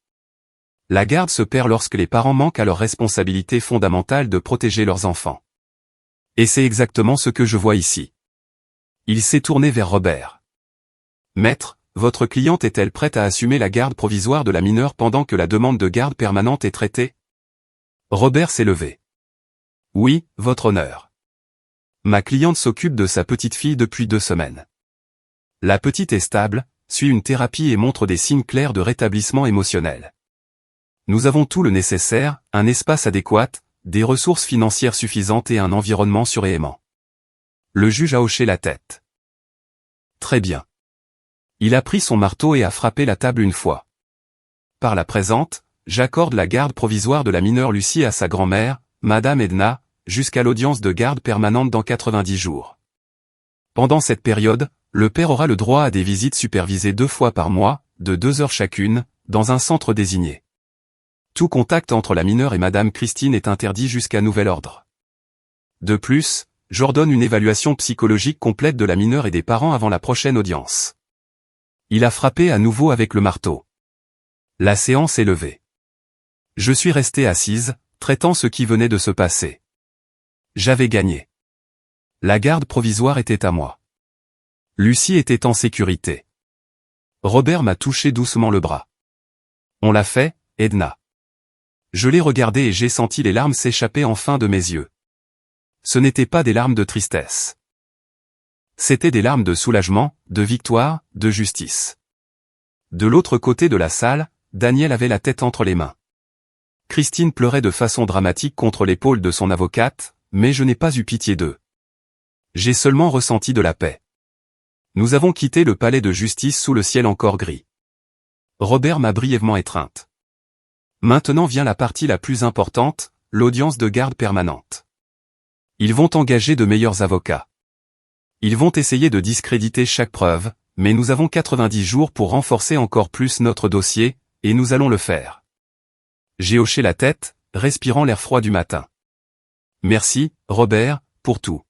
La garde se perd lorsque les parents manquent à leur responsabilité fondamentale de protéger leurs enfants. Et c'est exactement ce que je vois ici. Il s'est tourné vers Robert. Maître, votre cliente est-elle prête à assumer la garde provisoire de la mineure pendant que la demande de garde permanente est traitée? Robert s'est levé. Oui, votre honneur. Ma cliente s'occupe de sa petite fille depuis 2 semaines. La petite est stable, suit une thérapie et montre des signes clairs de rétablissement émotionnel. Nous avons tout le nécessaire, un espace adéquat, des ressources financières suffisantes et un environnement suréaimant. Le juge a hoché la tête. Très bien. Il a pris son marteau et a frappé la table une fois. Par la présente, j'accorde la garde provisoire de la mineure Lucie à sa grand-mère, Madame Edna, jusqu'à l'audience de garde permanente dans 90 jours. Pendant cette période, le père aura le droit à des visites supervisées 2 fois par mois, de 2 heures chacune, dans un centre désigné. Tout contact entre la mineure et Madame Christine est interdit jusqu'à nouvel ordre. De plus, j'ordonne une évaluation psychologique complète de la mineure et des parents avant la prochaine audience. Il a frappé à nouveau avec le marteau. La séance est levée. Je suis restée assise, traitant ce qui venait de se passer. J'avais gagné. La garde provisoire était à moi. Lucie était en sécurité. Robert m'a touché doucement le bras. On l'a fait, Edna. Je l'ai regardé et j'ai senti les larmes s'échapper enfin de mes yeux. Ce n'étaient pas des larmes de tristesse. C'étaient des larmes de soulagement, de victoire, de justice. De l'autre côté de la salle, Daniel avait la tête entre les mains. Christine pleurait de façon dramatique contre l'épaule de son avocate, mais je n'ai pas eu pitié d'eux. J'ai seulement ressenti de la paix. Nous avons quitté le palais de justice sous le ciel encore gris. Robert m'a brièvement étreinte. Maintenant vient la partie la plus importante, l'audience de garde permanente. Ils vont engager de meilleurs avocats. Ils vont essayer de discréditer chaque preuve, mais nous avons 90 jours pour renforcer encore plus notre dossier, et nous allons le faire. J'ai hoché la tête, respirant l'air froid du matin. Merci, Robert, pour tout.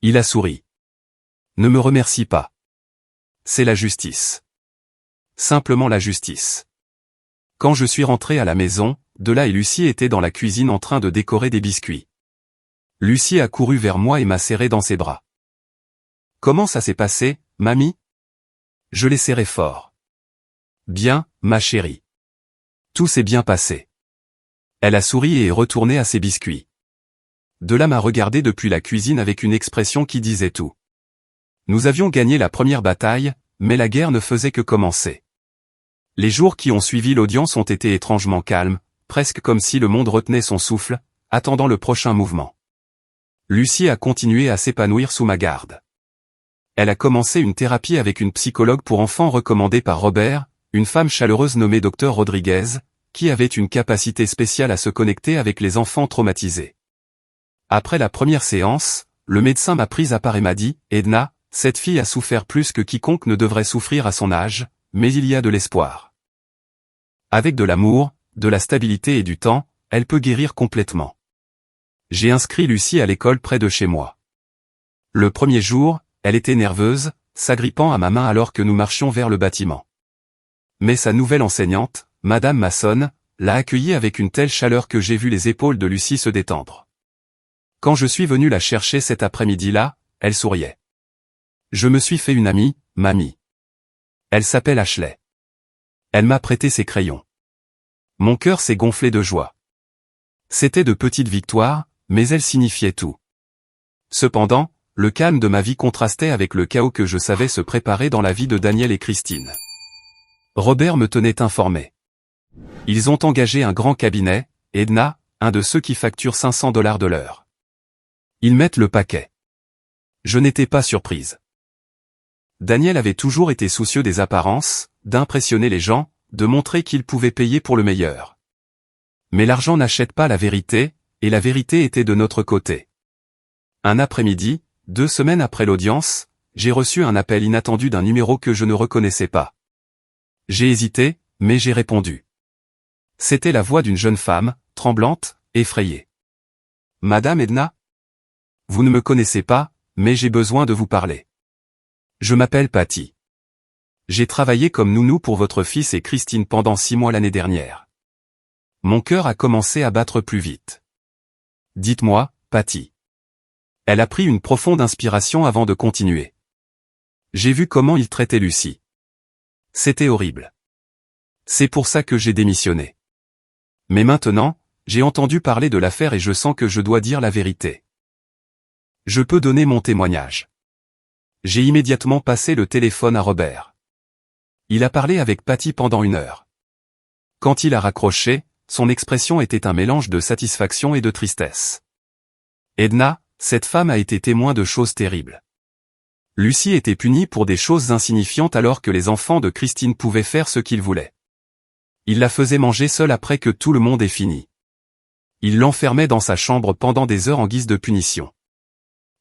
Il a souri. Ne me remercie pas. C'est la justice. Simplement la justice. Quand je suis rentré à la maison, Dela et Lucie étaient dans la cuisine en train de décorer des biscuits. Lucie a couru vers moi et m'a serré dans ses bras. Comment ça s'est passé, mamie? Je l'ai serré fort. Bien, ma chérie. Tout s'est bien passé. Elle a souri et est retournée à ses biscuits. Dela m'a regardé depuis la cuisine avec une expression qui disait tout. Nous avions gagné la première bataille, mais la guerre ne faisait que commencer. Les jours qui ont suivi l'audience ont été étrangement calmes, presque comme si le monde retenait son souffle, attendant le prochain mouvement. Lucie a continué à s'épanouir sous ma garde. Elle a commencé une thérapie avec une psychologue pour enfants recommandée par Robert, une femme chaleureuse nommée Dr Rodriguez, qui avait une capacité spéciale à se connecter avec les enfants traumatisés. Après la première séance, le médecin m'a prise à part et m'a dit, « Edna, cette fille a souffert plus que quiconque ne devrait souffrir à son âge, mais il y a de l'espoir. Avec de l'amour, de la stabilité et du temps, elle peut guérir complètement. » J'ai inscrit Lucie à l'école près de chez moi. Le premier jour, elle était nerveuse, s'agrippant à ma main alors que nous marchions vers le bâtiment. Mais sa nouvelle enseignante, Madame Masson, l'a accueillie avec une telle chaleur que j'ai vu les épaules de Lucie se détendre. Quand je suis venu la chercher cet après-midi-là, elle souriait. Je me suis fait une amie, mamie. Elle s'appelle Ashley. Elle m'a prêté ses crayons. Mon cœur s'est gonflé de joie. C'était de petites victoires, mais elles signifiaient tout. Cependant, le calme de ma vie contrastait avec le chaos que je savais se préparer dans la vie de Daniel et Christine. Robert me tenait informé. Ils ont engagé un grand cabinet, Edna, un de ceux qui facturent $500 de l'heure. Ils mettent le paquet. Je n'étais pas surprise. Daniel avait toujours été soucieux des apparences, d'impressionner les gens, de montrer qu'il pouvait payer pour le meilleur. Mais l'argent n'achète pas la vérité, et la vérité était de notre côté. Un après-midi, 2 semaines après l'audience, j'ai reçu un appel inattendu d'un numéro que je ne reconnaissais pas. J'ai hésité, mais j'ai répondu. C'était la voix d'une jeune femme, tremblante, effrayée. « Madame Edna ? Vous ne me connaissez pas, mais j'ai besoin de vous parler. Je m'appelle Patty. J'ai travaillé comme nounou pour votre fils et Christine pendant 6 mois l'année dernière. Mon cœur a commencé à battre plus vite. Dites-moi, Patty. » Elle a pris une profonde inspiration avant de continuer. J'ai vu comment il traitait Lucie. C'était horrible. C'est pour ça que j'ai démissionné. Mais maintenant, j'ai entendu parler de l'affaire et je sens que je dois dire la vérité. Je peux donner mon témoignage. J'ai immédiatement passé le téléphone à Robert. Il a parlé avec Patty pendant 1 heure. Quand il a raccroché, son expression était un mélange de satisfaction et de tristesse. Edna, cette femme a été témoin de choses terribles. Lucie était punie pour des choses insignifiantes alors que les enfants de Christine pouvaient faire ce qu'ils voulaient. Il la faisait manger seule après que tout le monde ait fini. Il l'enfermait dans sa chambre pendant des heures en guise de punition.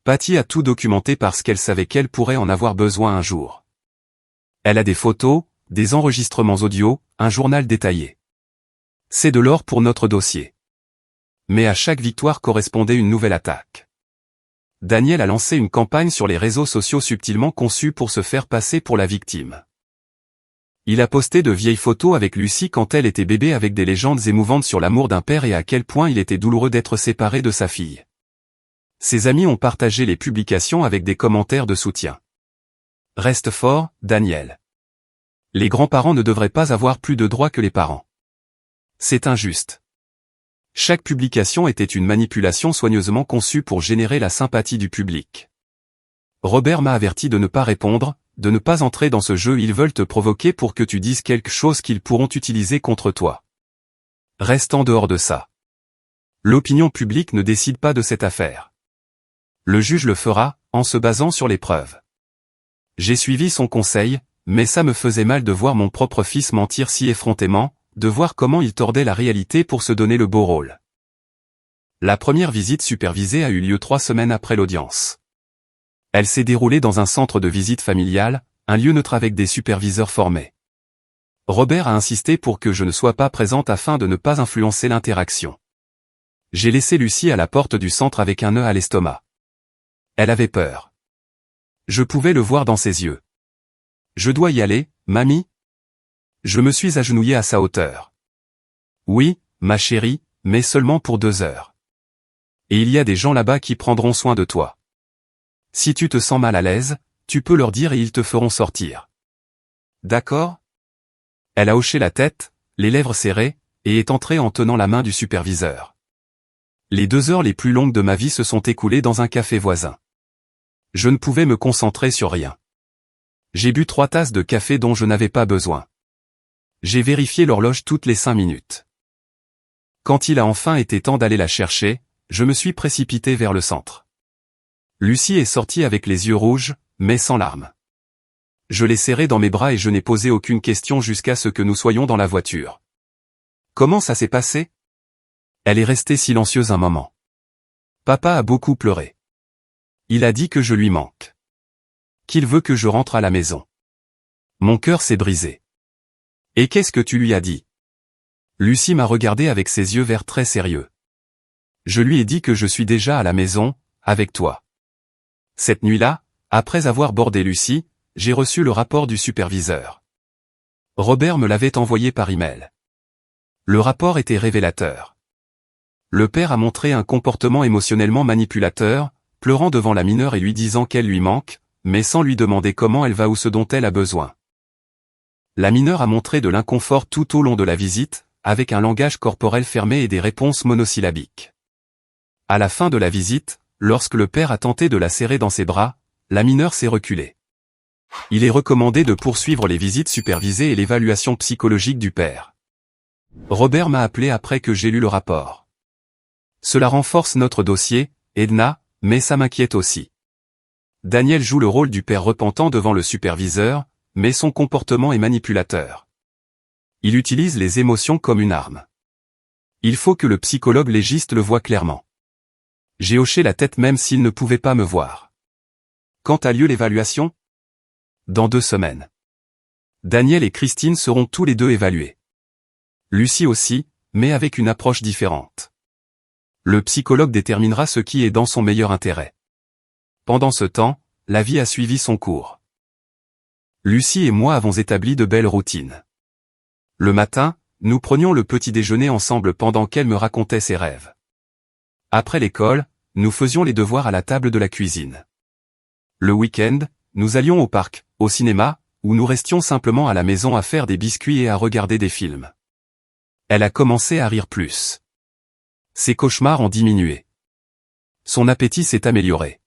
Patty a tout documenté parce qu'elle savait qu'elle pourrait en avoir besoin un jour. Elle a des photos, des enregistrements audio, un journal détaillé. C'est de l'or pour notre dossier. Mais à chaque victoire correspondait une nouvelle attaque. Daniel a lancé une campagne sur les réseaux sociaux subtilement conçue pour se faire passer pour la victime. Il a posté de vieilles photos avec Lucie quand elle était bébé avec des légendes émouvantes sur l'amour d'un père et à quel point il était douloureux d'être séparé de sa fille. Ses amis ont partagé les publications avec des commentaires de soutien. Reste fort, Daniel. Les grands-parents ne devraient pas avoir plus de droits que les parents. C'est injuste. Chaque publication était une manipulation soigneusement conçue pour générer la sympathie du public. Robert m'a averti de ne pas répondre, de ne pas entrer dans ce jeu. Ils veulent te provoquer pour que tu dises quelque chose qu'ils pourront utiliser contre toi. Reste en dehors de ça. L'opinion publique ne décide pas de cette affaire. Le juge le fera, en se basant sur les preuves. J'ai suivi son conseil, mais ça me faisait mal de voir mon propre fils mentir si effrontément, de voir comment il tordait la réalité pour se donner le beau rôle. La première visite supervisée a eu lieu 3 semaines après l'audience. Elle s'est déroulée dans un centre de visite familiale, un lieu neutre avec des superviseurs formés. Robert a insisté pour que je ne sois pas présente afin de ne pas influencer l'interaction. J'ai laissé Lucie à la porte du centre avec un nœud à l'estomac. Elle avait peur. Je pouvais le voir dans ses yeux. Je dois y aller, mamie ? Je me suis agenouillé à sa hauteur. Oui, ma chérie, mais seulement pour 2 heures. Et il y a des gens là-bas qui prendront soin de toi. Si tu te sens mal à l'aise, tu peux leur dire et ils te feront sortir. D'accord ? Elle a hoché la tête, les lèvres serrées, et est entrée en tenant la main du superviseur. Les 2 heures les plus longues de ma vie se sont écoulées dans un café voisin. Je ne pouvais me concentrer sur rien. J'ai bu 3 tasses de café dont je n'avais pas besoin. J'ai vérifié l'horloge toutes les 5 minutes. Quand il a enfin été temps d'aller la chercher, je me suis précipité vers le centre. Lucie est sortie avec les yeux rouges, mais sans larmes. Je l'ai serrée dans mes bras et je n'ai posé aucune question jusqu'à ce que nous soyons dans la voiture. Comment ça s'est passé ? Elle est restée silencieuse un moment. Papa a beaucoup pleuré. Il a dit que je lui manque. Qu'il veut que je rentre à la maison. Mon cœur s'est brisé. Et qu'est-ce que tu lui as dit ? Lucie m'a regardé avec ses yeux verts très sérieux. Je lui ai dit que je suis déjà à la maison, avec toi. Cette nuit-là, après avoir bordé Lucie, j'ai reçu le rapport du superviseur. Robert me l'avait envoyé par email. Le rapport était révélateur. Le père a montré un comportement émotionnellement manipulateur, pleurant devant la mineure et lui disant qu'elle lui manque, mais sans lui demander comment elle va ou ce dont elle a besoin. La mineure a montré de l'inconfort tout au long de la visite, avec un langage corporel fermé et des réponses monosyllabiques. À la fin de la visite, lorsque le père a tenté de la serrer dans ses bras, la mineure s'est reculée. Il est recommandé de poursuivre les visites supervisées et l'évaluation psychologique du père. Robert m'a appelé après que j'ai lu le rapport. Cela renforce notre dossier, Edna, mais ça m'inquiète aussi. Daniel joue le rôle du père repentant devant le superviseur, mais son comportement est manipulateur. Il utilise les émotions comme une arme. Il faut que le psychologue légiste le voie clairement. J'ai hoché la tête même s'il ne pouvait pas me voir. Quand a lieu l'évaluation? Dans 2 semaines. Daniel et Christine seront tous les deux évalués. Lucie aussi, mais avec une approche différente. Le psychologue déterminera ce qui est dans son meilleur intérêt. Pendant ce temps, la vie a suivi son cours. Lucie et moi avons établi de belles routines. Le matin, nous prenions le petit déjeuner ensemble pendant qu'elle me racontait ses rêves. Après l'école, nous faisions les devoirs à la table de la cuisine. Le week-end, nous allions au parc, au cinéma, ou nous restions simplement à la maison à faire des biscuits et à regarder des films. Elle a commencé à rire plus. Ses cauchemars ont diminué. Son appétit s'est amélioré.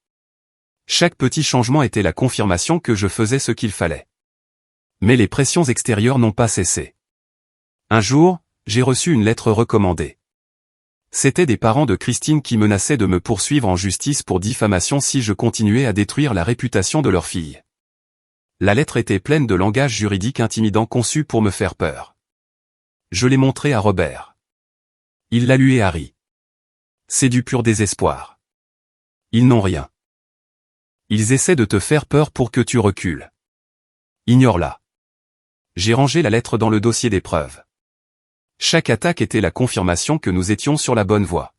Chaque petit changement était la confirmation que je faisais ce qu'il fallait. Mais les pressions extérieures n'ont pas cessé. Un jour, j'ai reçu une lettre recommandée. C'étaient des parents de Christine qui menaçaient de me poursuivre en justice pour diffamation si je continuais à détruire la réputation de leur fille. La lettre était pleine de langage juridique intimidant conçu pour me faire peur. Je l'ai montré à Robert. Il l'a lu et a ri. C'est du pur désespoir. Ils n'ont rien. Ils essaient de te faire peur pour que tu recules. Ignore-la. J'ai rangé la lettre dans le dossier des preuves. Chaque attaque était la confirmation que nous étions sur la bonne voie.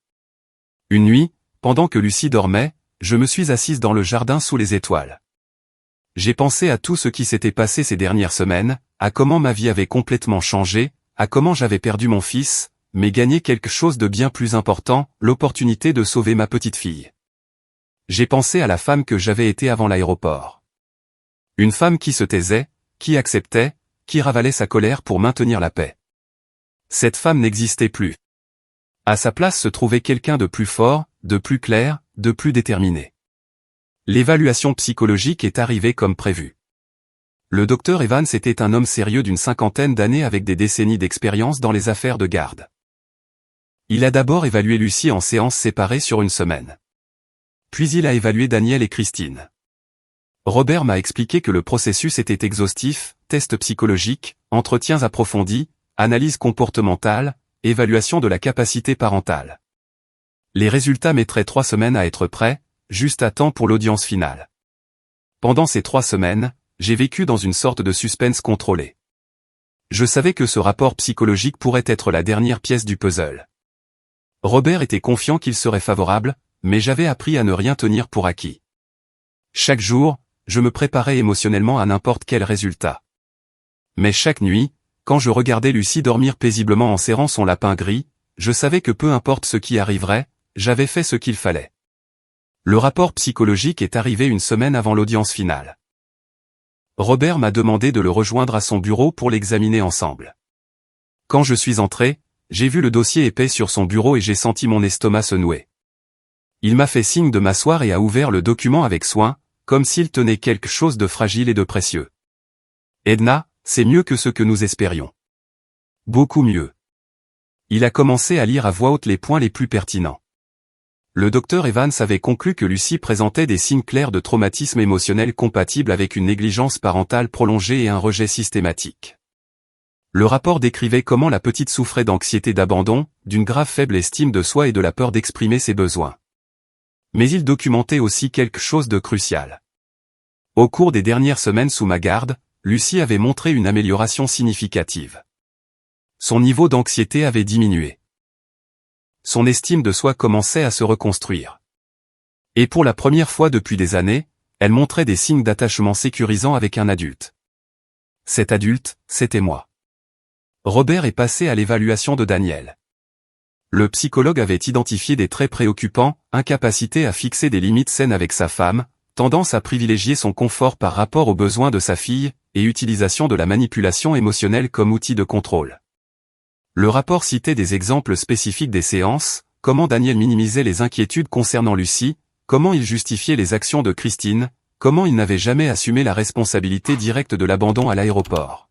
Une nuit, pendant que Lucie dormait, je me suis assise dans le jardin sous les étoiles. J'ai pensé à tout ce qui s'était passé ces dernières semaines, à comment ma vie avait complètement changé, à comment j'avais perdu mon fils, mais gagné quelque chose de bien plus important, l'opportunité de sauver ma petite fille. J'ai pensé à la femme que j'avais été avant l'aéroport. Une femme qui se taisait, qui acceptait, qui ravalait sa colère pour maintenir la paix. Cette femme n'existait plus. À sa place se trouvait quelqu'un de plus fort, de plus clair, de plus déterminé. L'évaluation psychologique est arrivée comme prévu. Le docteur Evans était un homme sérieux d'une 50aine d'années avec des décennies d'expérience dans les affaires de garde. Il a d'abord évalué Lucie en séances séparées sur une semaine. Puis il a évalué Daniel et Christine. Robert m'a expliqué que le processus était exhaustif, tests psychologiques, entretiens approfondis, analyse comportementale, évaluation de la capacité parentale. Les résultats mettraient 3 semaines à être prêts, juste à temps pour l'audience finale. Pendant ces 3 semaines, j'ai vécu dans une sorte de suspense contrôlé. Je savais que ce rapport psychologique pourrait être la dernière pièce du puzzle. Robert était confiant qu'il serait favorable, mais j'avais appris à ne rien tenir pour acquis. Chaque jour, je me préparais émotionnellement à n'importe quel résultat. Mais chaque nuit, quand je regardais Lucie dormir paisiblement en serrant son lapin gris, je savais que peu importe ce qui arriverait, j'avais fait ce qu'il fallait. Le rapport psychologique est arrivé une semaine avant l'audience finale. Robert m'a demandé de le rejoindre à son bureau pour l'examiner ensemble. Quand je suis entré, j'ai vu le dossier épais sur son bureau et j'ai senti mon estomac se nouer. Il m'a fait signe de m'asseoir et a ouvert le document avec soin, comme s'il tenait quelque chose de fragile et de précieux. Edna, c'est mieux que ce que nous espérions. Beaucoup mieux. Il a commencé à lire à voix haute les points les plus pertinents. Le docteur Evans avait conclu que Lucie présentait des signes clairs de traumatisme émotionnel compatible avec une négligence parentale prolongée et un rejet systématique. Le rapport décrivait comment la petite souffrait d'anxiété d'abandon, d'une grave faible estime de soi et de la peur d'exprimer ses besoins. Mais il documentait aussi quelque chose de crucial. Au cours des dernières semaines sous ma garde, Lucie avait montré une amélioration significative. Son niveau d'anxiété avait diminué. Son estime de soi commençait à se reconstruire. Et pour la première fois depuis des années, elle montrait des signes d'attachement sécurisant avec un adulte. Cet adulte, c'était moi. Robert est passé à l'évaluation de Daniel. Le psychologue avait identifié des traits préoccupants, incapacité à fixer des limites saines avec sa femme, tendance à privilégier son confort par rapport aux besoins de sa fille, et utilisation de la manipulation émotionnelle comme outil de contrôle. Le rapport citait des exemples spécifiques des séances, comment Daniel minimisait les inquiétudes concernant Lucie, comment il justifiait les actions de Christine, comment il n'avait jamais assumé la responsabilité directe de l'abandon à l'aéroport.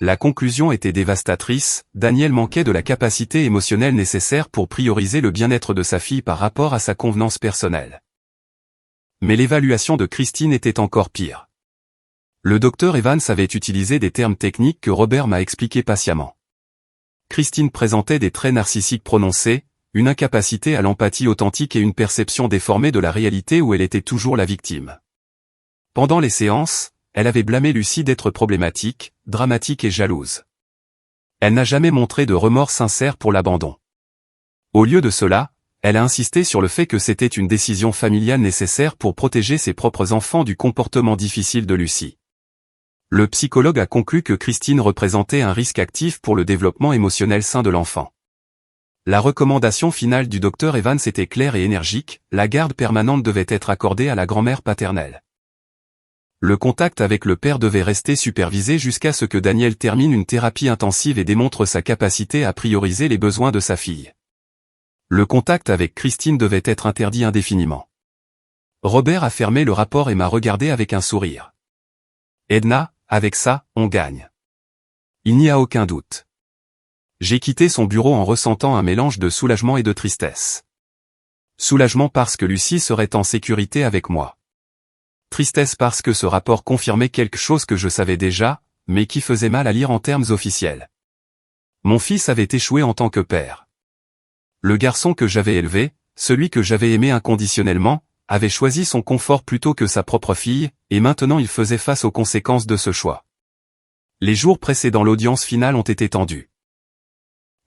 La conclusion était dévastatrice, Daniel manquait de la capacité émotionnelle nécessaire pour prioriser le bien-être de sa fille par rapport à sa convenance personnelle. Mais l'évaluation de Christine était encore pire. Le docteur Evans avait utilisé des termes techniques que Robert m'a expliqués patiemment. Christine présentait des traits narcissiques prononcés, une incapacité à l'empathie authentique et une perception déformée de la réalité où elle était toujours la victime. Pendant les séances, elle avait blâmé Lucie d'être problématique, dramatique et jalouse. Elle n'a jamais montré de remords sincères pour l'abandon. Au lieu de cela, elle a insisté sur le fait que c'était une décision familiale nécessaire pour protéger ses propres enfants du comportement difficile de Lucie. Le psychologue a conclu que Christine représentait un risque actif pour le développement émotionnel sain de l'enfant. La recommandation finale du docteur Evans était claire et énergique, la garde permanente devait être accordée à la grand-mère paternelle. Le contact avec le père devait rester supervisé jusqu'à ce que Daniel termine une thérapie intensive et démontre sa capacité à prioriser les besoins de sa fille. Le contact avec Christine devait être interdit indéfiniment. Robert a fermé le rapport et m'a regardé avec un sourire. Edna, avec ça, on gagne. Il n'y a aucun doute. J'ai quitté son bureau en ressentant un mélange de soulagement et de tristesse. Soulagement parce que Lucie serait en sécurité avec moi. Tristesse parce que ce rapport confirmait quelque chose que je savais déjà, mais qui faisait mal à lire en termes officiels. Mon fils avait échoué en tant que père. Le garçon que j'avais élevé, celui que j'avais aimé inconditionnellement, avait choisi son confort plutôt que sa propre fille, et maintenant il faisait face aux conséquences de ce choix. Les jours précédant l'audience finale ont été tendus.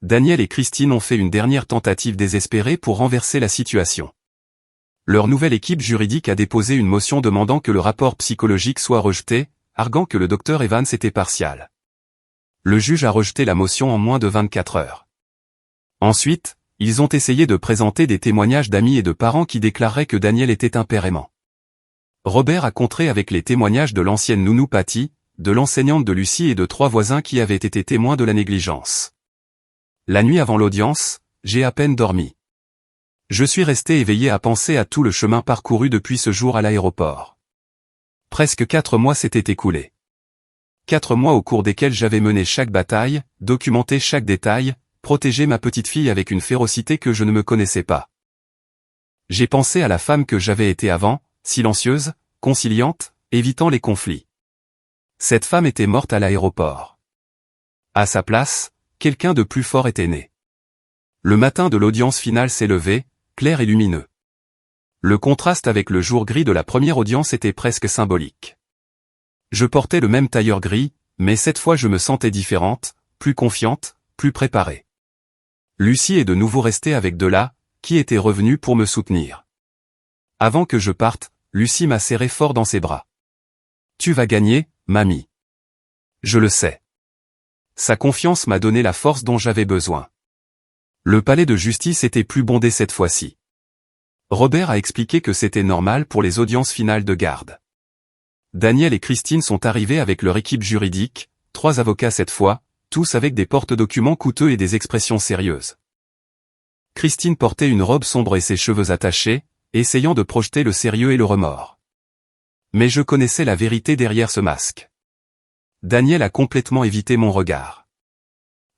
Daniel et Christine ont fait une dernière tentative désespérée pour renverser la situation. Leur nouvelle équipe juridique a déposé une motion demandant que le rapport psychologique soit rejeté, arguant que le docteur Evans était partial. Le juge a rejeté la motion en moins de 24 heures. Ensuite, ils ont essayé de présenter des témoignages d'amis et de parents qui déclareraient que Daniel était un père aimant. Robert a contré avec les témoignages de l'ancienne nounou Patty, de l'enseignante de Lucie et de 3 voisins qui avaient été témoins de la négligence. La nuit avant l'audience, j'ai à peine dormi. Je suis resté éveillé à penser à tout le chemin parcouru depuis ce jour à l'aéroport. Presque 4 mois s'étaient écoulés. 4 mois au cours desquels j'avais mené chaque bataille, documenté chaque détail, protégé ma petite fille avec une férocité que je ne me connaissais pas. J'ai pensé à la femme que j'avais été avant, silencieuse, conciliante, évitant les conflits. Cette femme était morte à l'aéroport. À sa place, quelqu'un de plus fort était né. Le matin de l'audience finale s'est levé, clair et lumineux. Le contraste avec le jour gris de la première audience était presque symbolique. Je portais le même tailleur gris, mais cette fois je me sentais différente, plus confiante, plus préparée. Lucie est de nouveau restée avec Della, qui était revenue pour me soutenir. Avant que je parte, Lucie m'a serré fort dans ses bras. « Tu vas gagner, mamie. » Je le sais. Sa confiance m'a donné la force dont j'avais besoin. Le palais de justice était plus bondé cette fois-ci. Robert a expliqué que c'était normal pour les audiences finales de garde. Daniel et Christine sont arrivés avec leur équipe juridique, 3 avocats cette fois, tous avec des porte-documents coûteux et des expressions sérieuses. Christine portait une robe sombre et ses cheveux attachés, essayant de projeter le sérieux et le remords. Mais je connaissais la vérité derrière ce masque. Daniel a complètement évité mon regard.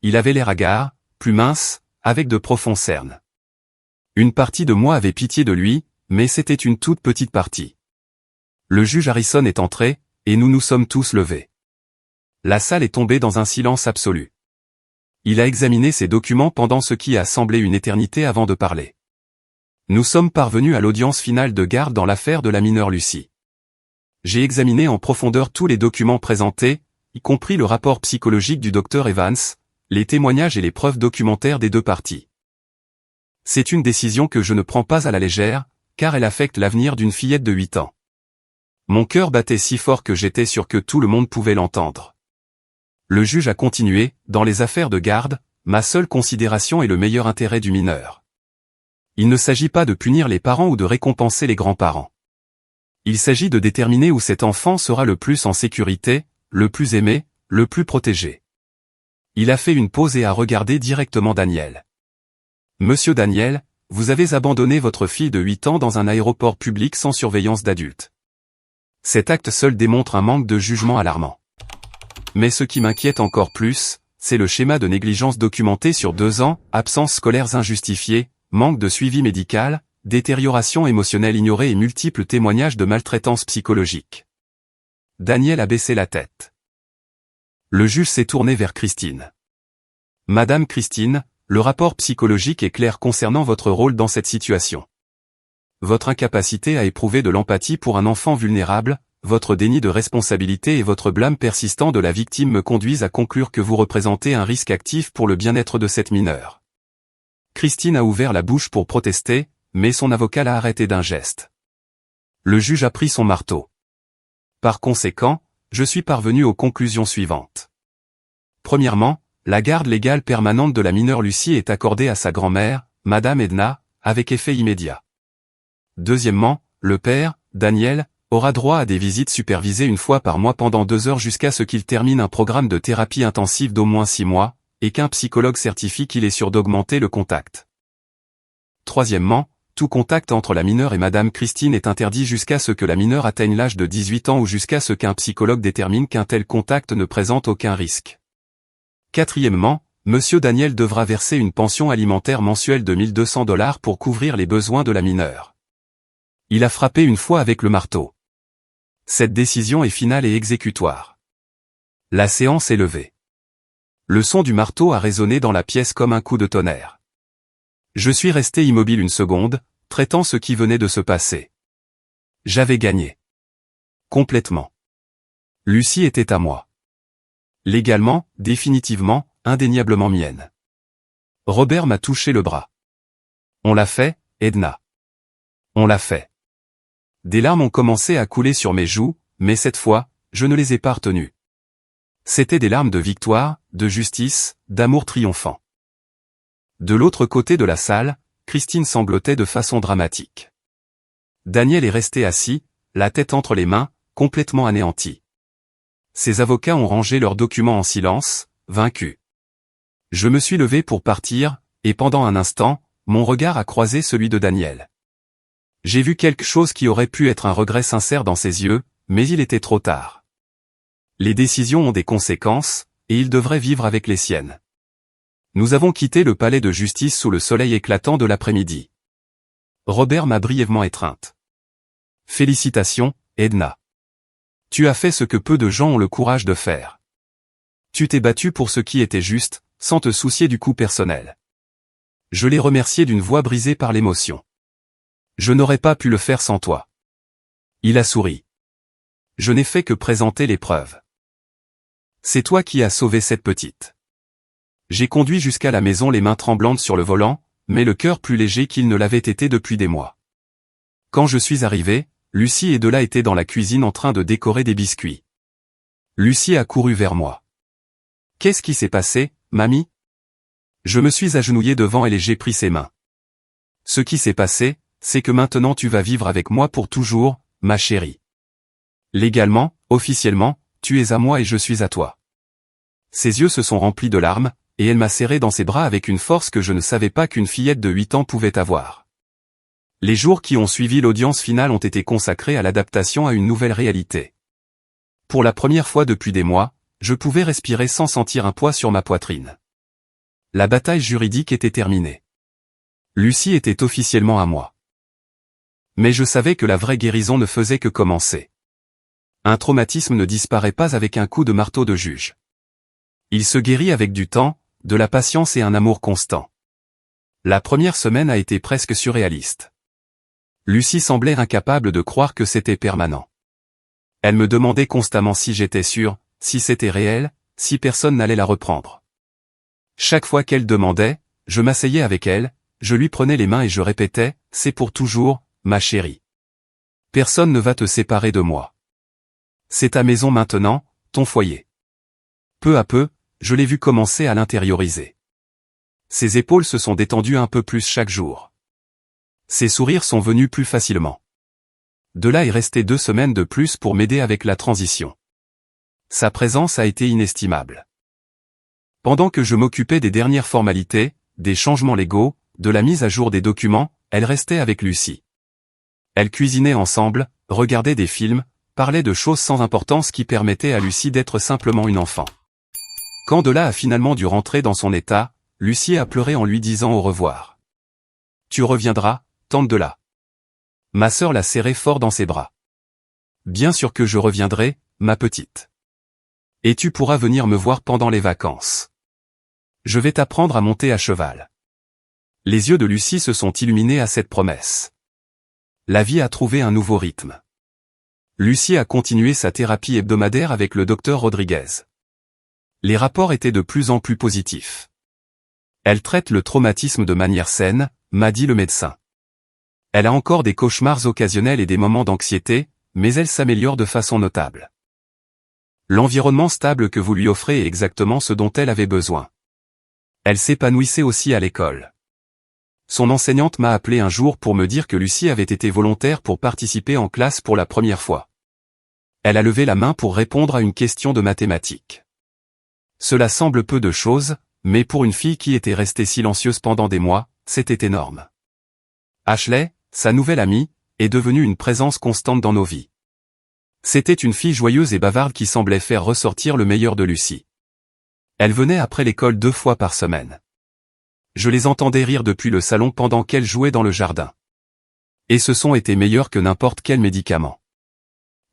Il avait l'air hagard, plus mince, avec de profonds cernes. Une partie de moi avait pitié de lui, mais c'était une toute petite partie. Le juge Harrison est entré, et nous nous sommes tous levés. La salle est tombée dans un silence absolu. Il a examiné ses documents pendant ce qui a semblé une éternité avant de parler. Nous sommes parvenus à l'audience finale de garde dans l'affaire de la mineure Lucie. J'ai examiné en profondeur tous les documents présentés, y compris le rapport psychologique du docteur Evans, les témoignages et les preuves documentaires des 2 parties. C'est une décision que je ne prends pas à la légère, car elle affecte l'avenir d'une fillette de 8 ans. Mon cœur battait si fort que j'étais sûr que tout le monde pouvait l'entendre. Le juge a continué, dans les affaires de garde, ma seule considération est le meilleur intérêt du mineur. Il ne s'agit pas de punir les parents ou de récompenser les grands-parents. Il s'agit de déterminer où cet enfant sera le plus en sécurité, le plus aimé, le plus protégé. Il a fait une pause et a regardé directement Daniel. Monsieur Daniel, vous avez abandonné votre fille de 8 ans dans un aéroport public sans surveillance d'adultes. Cet acte seul démontre un manque de jugement alarmant. Mais ce qui m'inquiète encore plus, c'est le schéma de négligence documenté sur 2 ans, absences scolaires injustifiées, manque de suivi médical, détérioration émotionnelle ignorée et multiples témoignages de maltraitance psychologique. Daniel a baissé la tête. Le juge s'est tourné vers Christine. Madame Christine, le rapport psychologique est clair concernant votre rôle dans cette situation. Votre incapacité à éprouver de l'empathie pour un enfant vulnérable, votre déni de responsabilité et votre blâme persistant de la victime me conduisent à conclure que vous représentez un risque actif pour le bien-être de cette mineure. Christine a ouvert la bouche pour protester, mais son avocat l'a arrêté d'un geste. Le juge a pris son marteau. Par conséquent, je suis parvenu aux conclusions suivantes. Premièrement, la garde légale permanente de la mineure Lucie est accordée à sa grand-mère, Madame Edna, avec effet immédiat. Deuxièmement, le père, Daniel, aura droit à des visites supervisées une fois par mois pendant 2 heures jusqu'à ce qu'il termine un programme de thérapie intensive d'au moins 6 mois, et qu'un psychologue certifie qu'il est sûr d'augmenter le contact. Troisièmement, tout contact entre la mineure et Madame Christine est interdit jusqu'à ce que la mineure atteigne l'âge de 18 ans ou jusqu'à ce qu'un psychologue détermine qu'un tel contact ne présente aucun risque. Quatrièmement, Monsieur Daniel devra verser une pension alimentaire mensuelle de $1 200 pour couvrir les besoins de la mineure. Il a frappé une fois avec le marteau. Cette décision est finale et exécutoire. La séance est levée. Le son du marteau a résonné dans la pièce comme un coup de tonnerre. Je suis resté immobile une seconde, traitant ce qui venait de se passer. J'avais gagné. Complètement. Lucie était à moi. Légalement, définitivement, indéniablement mienne. Robert m'a touché le bras. On l'a fait, Edna. On l'a fait. Des larmes ont commencé à couler sur mes joues, mais cette fois, je ne les ai pas retenues. C'étaient des larmes de victoire, de justice, d'amour triomphant. De l'autre côté de la salle, Christine sanglotait de façon dramatique. Daniel est resté assis, la tête entre les mains, complètement anéanti. Ses avocats ont rangé leurs documents en silence, vaincus. Je me suis levé pour partir, et pendant un instant, mon regard a croisé celui de Daniel. J'ai vu quelque chose qui aurait pu être un regret sincère dans ses yeux, mais il était trop tard. Les décisions ont des conséquences, et il devrait vivre avec les siennes. Nous avons quitté le palais de justice sous le soleil éclatant de l'après-midi. Robert m'a brièvement étreinte. Félicitations, Edna. Tu as fait ce que peu de gens ont le courage de faire. Tu t'es battue pour ce qui était juste, sans te soucier du coup personnel. Je l'ai remercié d'une voix brisée par l'émotion. Je n'aurais pas pu le faire sans toi. Il a souri. Je n'ai fait que présenter les preuves. C'est toi qui as sauvé cette petite. J'ai conduit jusqu'à la maison les mains tremblantes sur le volant, mais le cœur plus léger qu'il ne l'avait été depuis des mois. Quand je suis arrivé, Lucie et Della étaient dans la cuisine en train de décorer des biscuits. Lucie a couru vers moi. « Qu'est-ce qui s'est passé, mamie ?» Je me suis agenouillé devant elle et j'ai pris ses mains. « Ce qui s'est passé, c'est que maintenant tu vas vivre avec moi pour toujours, ma chérie. Légalement, officiellement, tu es à moi et je suis à toi. » Ses yeux se sont remplis de larmes, et elle m'a serré dans ses bras avec une force que je ne savais pas qu'une fillette de 8 ans pouvait avoir. Les jours qui ont suivi l'audience finale ont été consacrés à l'adaptation à une nouvelle réalité. Pour la première fois depuis des mois, je pouvais respirer sans sentir un poids sur ma poitrine. La bataille juridique était terminée. Lucie était officiellement à moi. Mais je savais que la vraie guérison ne faisait que commencer. Un traumatisme ne disparaît pas avec un coup de marteau de juge. Il se guérit avec du temps, de la patience et un amour constant. La première semaine a été presque surréaliste. Lucie semblait incapable de croire que c'était permanent. Elle me demandait constamment si j'étais sûr, si c'était réel, si personne n'allait la reprendre. Chaque fois qu'elle demandait, je m'asseyais avec elle, je lui prenais les mains et je répétais, « C'est pour toujours, ma chérie. Personne ne va te séparer de moi. C'est ta maison maintenant, ton foyer. » Peu à peu, je l'ai vu commencer à l'intérioriser. Ses épaules se sont détendues un peu plus chaque jour. Ses sourires sont venus plus facilement. De là est resté 2 semaines de plus pour m'aider avec la transition. Sa présence a été inestimable. Pendant que je m'occupais des dernières formalités, des changements légaux, de la mise à jour des documents, elle restait avec Lucie. Elles cuisinaient ensemble, regardaient des films, parlaient de choses sans importance qui permettaient à Lucie d'être simplement une enfant. Quand de là a finalement dû rentrer dans son état, Lucie a pleuré en lui disant au revoir. « Tu reviendras, tante de là. » Ma sœur l'a serré fort dans ses bras. « Bien sûr que je reviendrai, ma petite. Et tu pourras venir me voir pendant les vacances. Je vais t'apprendre à monter à cheval. » Les yeux de Lucie se sont illuminés à cette promesse. La vie a trouvé un nouveau rythme. Lucie a continué sa thérapie hebdomadaire avec le docteur Rodriguez. Les rapports étaient de plus en plus positifs. Elle traite le traumatisme de manière saine, m'a dit le médecin. Elle a encore des cauchemars occasionnels et des moments d'anxiété, mais elle s'améliore de façon notable. L'environnement stable que vous lui offrez est exactement ce dont elle avait besoin. Elle s'épanouissait aussi à l'école. Son enseignante m'a appelé un jour pour me dire que Lucie avait été volontaire pour participer en classe pour la première fois. Elle a levé la main pour répondre à une question de mathématiques. Cela semble peu de choses, mais pour une fille qui était restée silencieuse pendant des mois, c'était énorme. Ashley, sa nouvelle amie, est devenue une présence constante dans nos vies. C'était une fille joyeuse et bavarde qui semblait faire ressortir le meilleur de Lucie. Elle venait après l'école 2 fois par semaine. Je les entendais rire depuis le salon pendant qu'elle jouait dans le jardin. Et ce son était meilleur que n'importe quel médicament.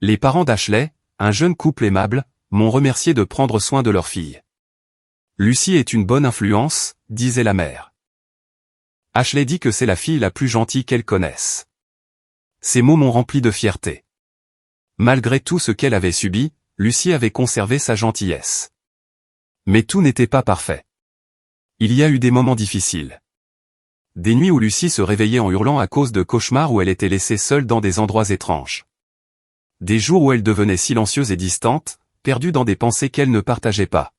Les parents d'Ashley, un jeune couple aimable, m'ont remercié de prendre soin de leur fille. Lucie est une bonne influence, disait la mère. Ashley dit que c'est la fille la plus gentille qu'elle connaisse. Ces mots m'ont rempli de fierté. Malgré tout ce qu'elle avait subi, Lucie avait conservé sa gentillesse. Mais tout n'était pas parfait. Il y a eu des moments difficiles. Des nuits où Lucie se réveillait en hurlant à cause de cauchemars où elle était laissée seule dans des endroits étranges. Des jours où elle devenait silencieuse et distante, perdue dans des pensées qu'elle ne partageait pas.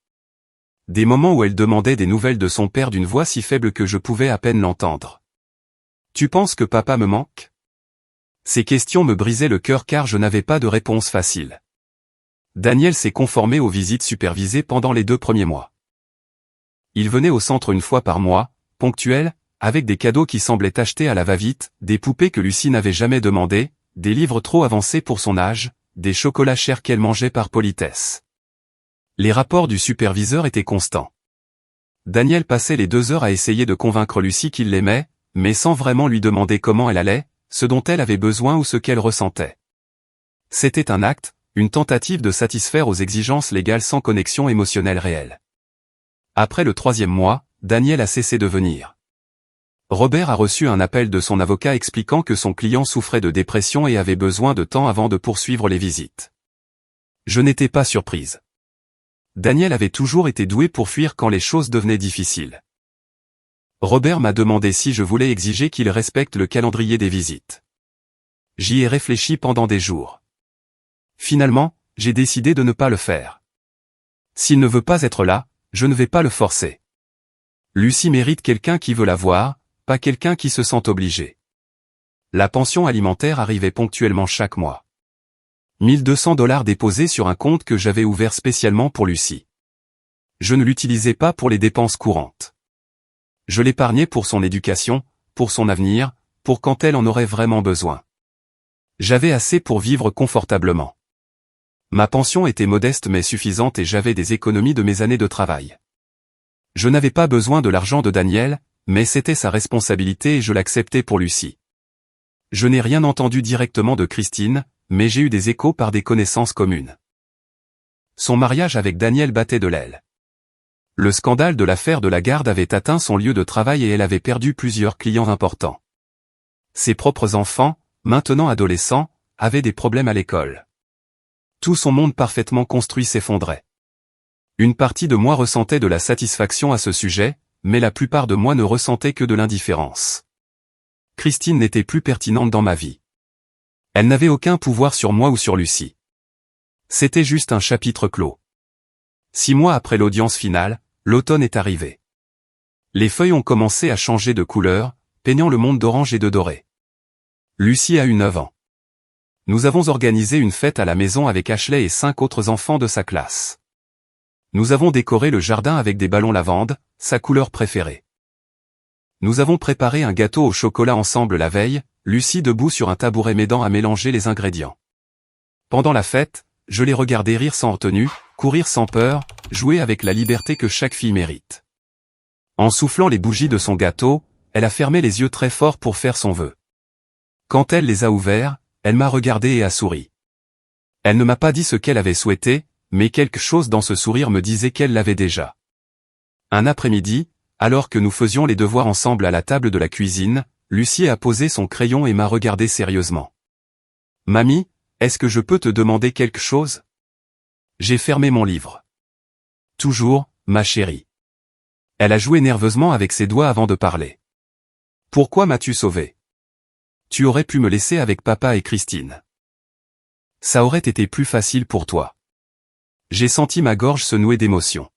Des moments où elle demandait des nouvelles de son père d'une voix si faible que je pouvais à peine l'entendre. « Tu penses que papa me manque ?» Ces questions me brisaient le cœur car je n'avais pas de réponse facile. Daniel s'est conformé aux visites supervisées pendant les 2 premiers mois. Il venait au centre une fois par mois, ponctuel, avec des cadeaux qui semblaient achetés à la va-vite, des poupées que Lucie n'avait jamais demandées, des livres trop avancés pour son âge, des chocolats chers qu'elle mangeait par politesse. Les rapports du superviseur étaient constants. Daniel passait les 2 heures à essayer de convaincre Lucie qu'il l'aimait, mais sans vraiment lui demander comment elle allait, ce dont elle avait besoin ou ce qu'elle ressentait. C'était un acte, une tentative de satisfaire aux exigences légales sans connexion émotionnelle réelle. Après le 3e mois, Daniel a cessé de venir. Robert a reçu un appel de son avocat expliquant que son client souffrait de dépression et avait besoin de temps avant de poursuivre les visites. Je n'étais pas surprise. Daniel avait toujours été doué pour fuir quand les choses devenaient difficiles. Robert m'a demandé si je voulais exiger qu'il respecte le calendrier des visites. J'y ai réfléchi pendant des jours. Finalement, j'ai décidé de ne pas le faire. S'il ne veut pas être là, je ne vais pas le forcer. Lucie mérite quelqu'un qui veut la voir, pas quelqu'un qui se sent obligé. La pension alimentaire arrivait ponctuellement chaque mois. 1200 $ déposés sur un compte que j'avais ouvert spécialement pour Lucie. Je ne l'utilisais pas pour les dépenses courantes. Je l'épargnais pour son éducation, pour son avenir, pour quand elle en aurait vraiment besoin. J'avais assez pour vivre confortablement. Ma pension était modeste mais suffisante et j'avais des économies de mes années de travail. Je n'avais pas besoin de l'argent de Daniel, mais c'était sa responsabilité et je l'acceptais pour Lucie. Je n'ai rien entendu directement de Christine, mais j'ai eu des échos par des connaissances communes. Son mariage avec Daniel battait de l'aile. Le scandale de l'affaire de la garde avait atteint son lieu de travail et elle avait perdu plusieurs clients importants. Ses propres enfants, maintenant adolescents, avaient des problèmes à l'école. Tout son monde parfaitement construit s'effondrait. Une partie de moi ressentait de la satisfaction à ce sujet, mais la plupart de moi ne ressentait que de l'indifférence. Christine n'était plus pertinente dans ma vie. Elle n'avait aucun pouvoir sur moi ou sur Lucie. C'était juste un chapitre clos. 6 mois après l'audience finale, l'automne est arrivé. Les feuilles ont commencé à changer de couleur, peignant le monde d'orange et de doré. Lucie a eu 9 ans. Nous avons organisé une fête à la maison avec Ashley et 5 autres enfants de sa classe. Nous avons décoré le jardin avec des ballons lavande, sa couleur préférée. Nous avons préparé un gâteau au chocolat ensemble la veille, Lucie debout sur un tabouret m'aidant à mélanger les ingrédients. Pendant la fête, je l'ai regardé rire sans retenue, courir sans peur, jouer avec la liberté que chaque fille mérite. En soufflant les bougies de son gâteau, elle a fermé les yeux très fort pour faire son vœu. Quand elle les a ouverts, elle m'a regardé et a souri. Elle ne m'a pas dit ce qu'elle avait souhaité, mais quelque chose dans ce sourire me disait qu'elle l'avait déjà. Un après-midi, alors que nous faisions les devoirs ensemble à la table de la cuisine, Lucie a posé son crayon et m'a regardé sérieusement. « Mamie, est-ce que je peux te demander quelque chose ?» J'ai fermé mon livre. « Toujours, ma chérie. » Elle a joué nerveusement avec ses doigts avant de parler. « Pourquoi m'as-tu sauvé ? Tu aurais pu me laisser avec papa et Christine. Ça aurait été plus facile pour toi. » J'ai senti ma gorge se nouer d'émotion.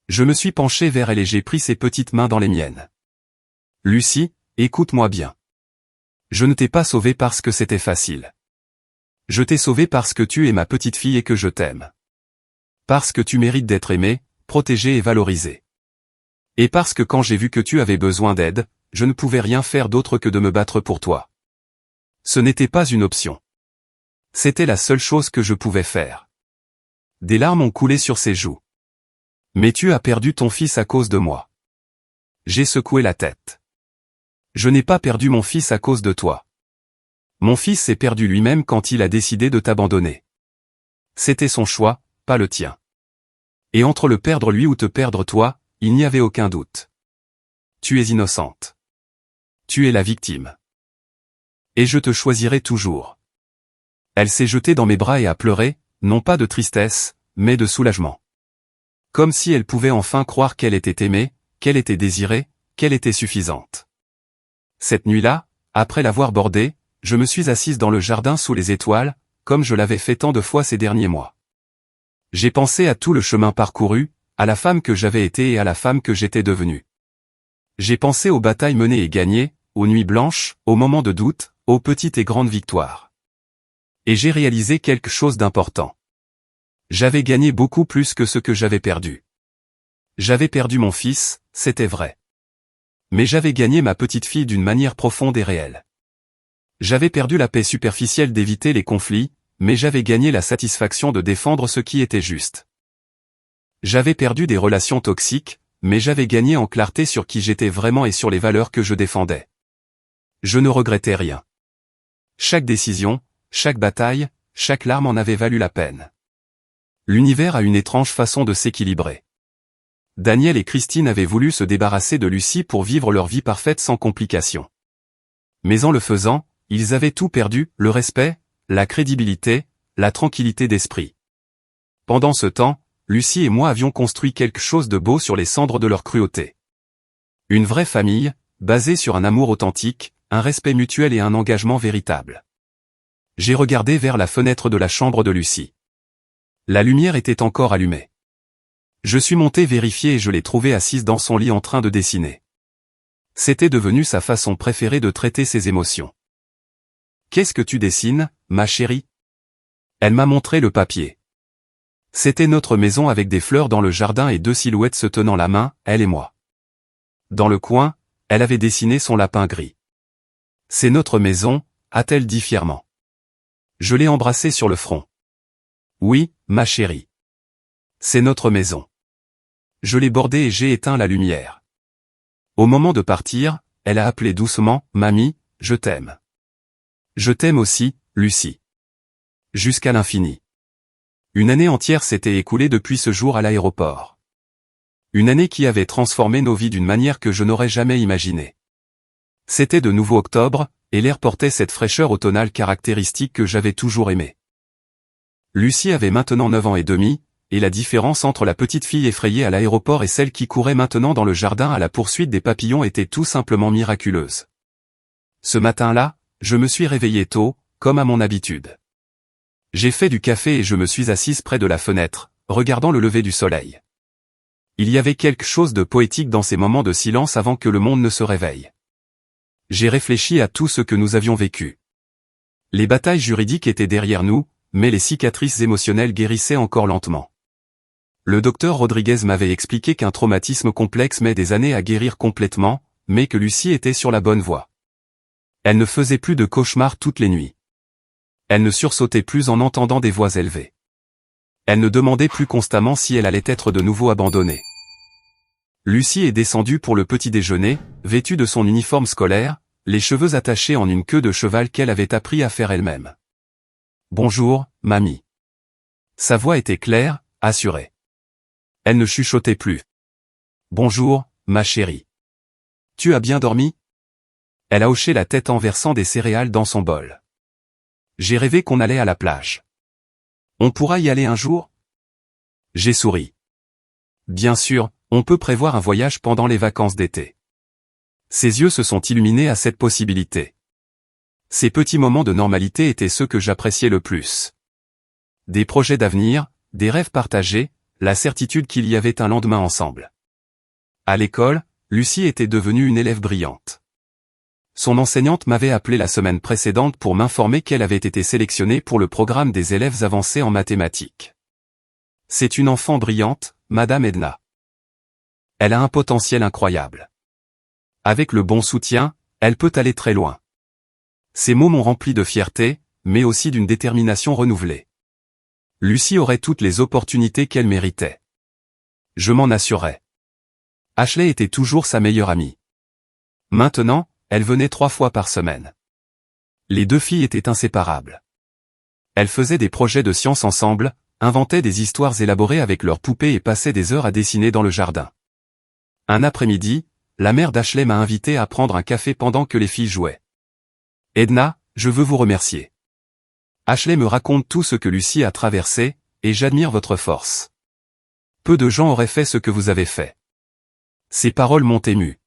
Je me suis penché vers elle et j'ai pris ses petites mains dans les miennes. « Lucie, écoute-moi bien. Je ne t'ai pas sauvée parce que c'était facile. Je t'ai sauvée parce que tu es ma petite fille et que je t'aime. Parce que tu mérites d'être aimée, protégée et valorisée. Et parce que quand j'ai vu que tu avais besoin d'aide, je ne pouvais rien faire d'autre que de me battre pour toi. Ce n'était pas une option. C'était la seule chose que je pouvais faire. » Des larmes ont coulé sur ses joues. « Mais tu as perdu ton fils à cause de moi. » J'ai secoué la tête. « Je n'ai pas perdu mon fils à cause de toi. Mon fils s'est perdu lui-même quand il a décidé de t'abandonner. C'était son choix, pas le tien. Et entre le perdre lui ou te perdre toi, il n'y avait aucun doute. Tu es innocente. Tu es la victime. Et je te choisirai toujours. » Elle s'est jetée dans mes bras et a pleuré, non pas de tristesse, mais de soulagement. Comme si elle pouvait enfin croire qu'elle était aimée, qu'elle était désirée, qu'elle était suffisante. Cette nuit-là, après l'avoir bordée, je me suis assise dans le jardin sous les étoiles, comme je l'avais fait tant de fois ces derniers mois. J'ai pensé à tout le chemin parcouru, à la femme que j'avais été et à la femme que j'étais devenue. J'ai pensé aux batailles menées et gagnées, aux nuits blanches, aux moments de doute, aux petites et grandes victoires. Et j'ai réalisé quelque chose d'important. J'avais gagné beaucoup plus que ce que j'avais perdu. J'avais perdu mon fils, c'était vrai. Mais j'avais gagné ma petite fille d'une manière profonde et réelle. J'avais perdu la paix superficielle d'éviter les conflits, mais j'avais gagné la satisfaction de défendre ce qui était juste. J'avais perdu des relations toxiques, mais j'avais gagné en clarté sur qui j'étais vraiment et sur les valeurs que je défendais. Je ne regrettais rien. Chaque décision, chaque bataille, chaque larme en avait valu la peine. L'univers a une étrange façon de s'équilibrer. Daniel et Christine avaient voulu se débarrasser de Lucie pour vivre leur vie parfaite sans complications. Mais en le faisant, ils avaient tout perdu, le respect, la crédibilité, la tranquillité d'esprit. Pendant ce temps, Lucie et moi avions construit quelque chose de beau sur les cendres de leur cruauté. Une vraie famille, basée sur un amour authentique, un respect mutuel et un engagement véritable. J'ai regardé vers la fenêtre de la chambre de Lucie. La lumière était encore allumée. Je suis monté vérifier et je l'ai trouvée assise dans son lit en train de dessiner. C'était devenu sa façon préférée de traiter ses émotions. « Qu'est-ce que tu dessines, ma chérie ?» Elle m'a montré le papier. C'était notre maison avec des fleurs dans le jardin et 2 silhouettes se tenant la main, elle et moi. Dans le coin, elle avait dessiné son lapin gris. « C'est notre maison », a-t-elle dit fièrement. Je l'ai embrassée sur le front. « Oui, ma chérie. C'est notre maison. » Je l'ai bordée et j'ai éteint la lumière. Au moment de partir, elle a appelé doucement « Mamie, je t'aime. » Je t'aime aussi, Lucie. Jusqu'à l'infini. Une année entière s'était écoulée depuis ce jour à l'aéroport. Une année qui avait transformé nos vies d'une manière que je n'aurais jamais imaginée. C'était de nouveau octobre, et l'air portait cette fraîcheur automnale caractéristique que j'avais toujours aimée. Lucie avait maintenant 9 ans et demi, et la différence entre la petite fille effrayée à l'aéroport et celle qui courait maintenant dans le jardin à la poursuite des papillons était tout simplement miraculeuse. Ce matin-là, je me suis réveillé tôt, comme à mon habitude. J'ai fait du café et je me suis assise près de la fenêtre, regardant le lever du soleil. Il y avait quelque chose de poétique dans ces moments de silence avant que le monde ne se réveille. J'ai réfléchi à tout ce que nous avions vécu. Les batailles juridiques étaient derrière nous, mais les cicatrices émotionnelles guérissaient encore lentement. Le docteur Rodriguez m'avait expliqué qu'un traumatisme complexe met des années à guérir complètement, mais que Lucie était sur la bonne voie. Elle ne faisait plus de cauchemars toutes les nuits. Elle ne sursautait plus en entendant des voix élevées. Elle ne demandait plus constamment si elle allait être de nouveau abandonnée. Lucie est descendue pour le petit déjeuner, vêtue de son uniforme scolaire, les cheveux attachés en une queue de cheval qu'elle avait appris à faire elle-même. « Bonjour, mamie. » Sa voix était claire, assurée. Elle ne chuchotait plus. « Bonjour, ma chérie. Tu as bien dormi ?» Elle a hoché la tête en versant des céréales dans son bol. « J'ai rêvé qu'on allait à la plage. On pourra y aller un jour ?» J'ai souri. « Bien sûr, on peut prévoir un voyage pendant les vacances d'été. » Ses yeux se sont illuminés à cette possibilité. Ces petits moments de normalité étaient ceux que j'appréciais le plus. Des projets d'avenir, des rêves partagés, la certitude qu'il y avait un lendemain ensemble. À l'école, Lucie était devenue une élève brillante. Son enseignante m'avait appelé la semaine précédente pour m'informer qu'elle avait été sélectionnée pour le programme des élèves avancés en mathématiques. C'est une enfant brillante, Madame Edna. Elle a un potentiel incroyable. Avec le bon soutien, elle peut aller très loin. Ces mots m'ont rempli de fierté, mais aussi d'une détermination renouvelée. Lucie aurait toutes les opportunités qu'elle méritait. Je m'en assurais. Ashley était toujours sa meilleure amie. Maintenant, elle venait 3 fois par semaine. Les deux filles étaient inséparables. Elles faisaient des projets de science ensemble, inventaient des histoires élaborées avec leurs poupées et passaient des heures à dessiner dans le jardin. Un après-midi, la mère d'Ashley m'a invité à prendre un café pendant que les filles jouaient. « Edna, je veux vous remercier. Ashley me raconte tout ce que Lucie a traversé, et j'admire votre force. Peu de gens auraient fait ce que vous avez fait. » Ces paroles m'ont ému.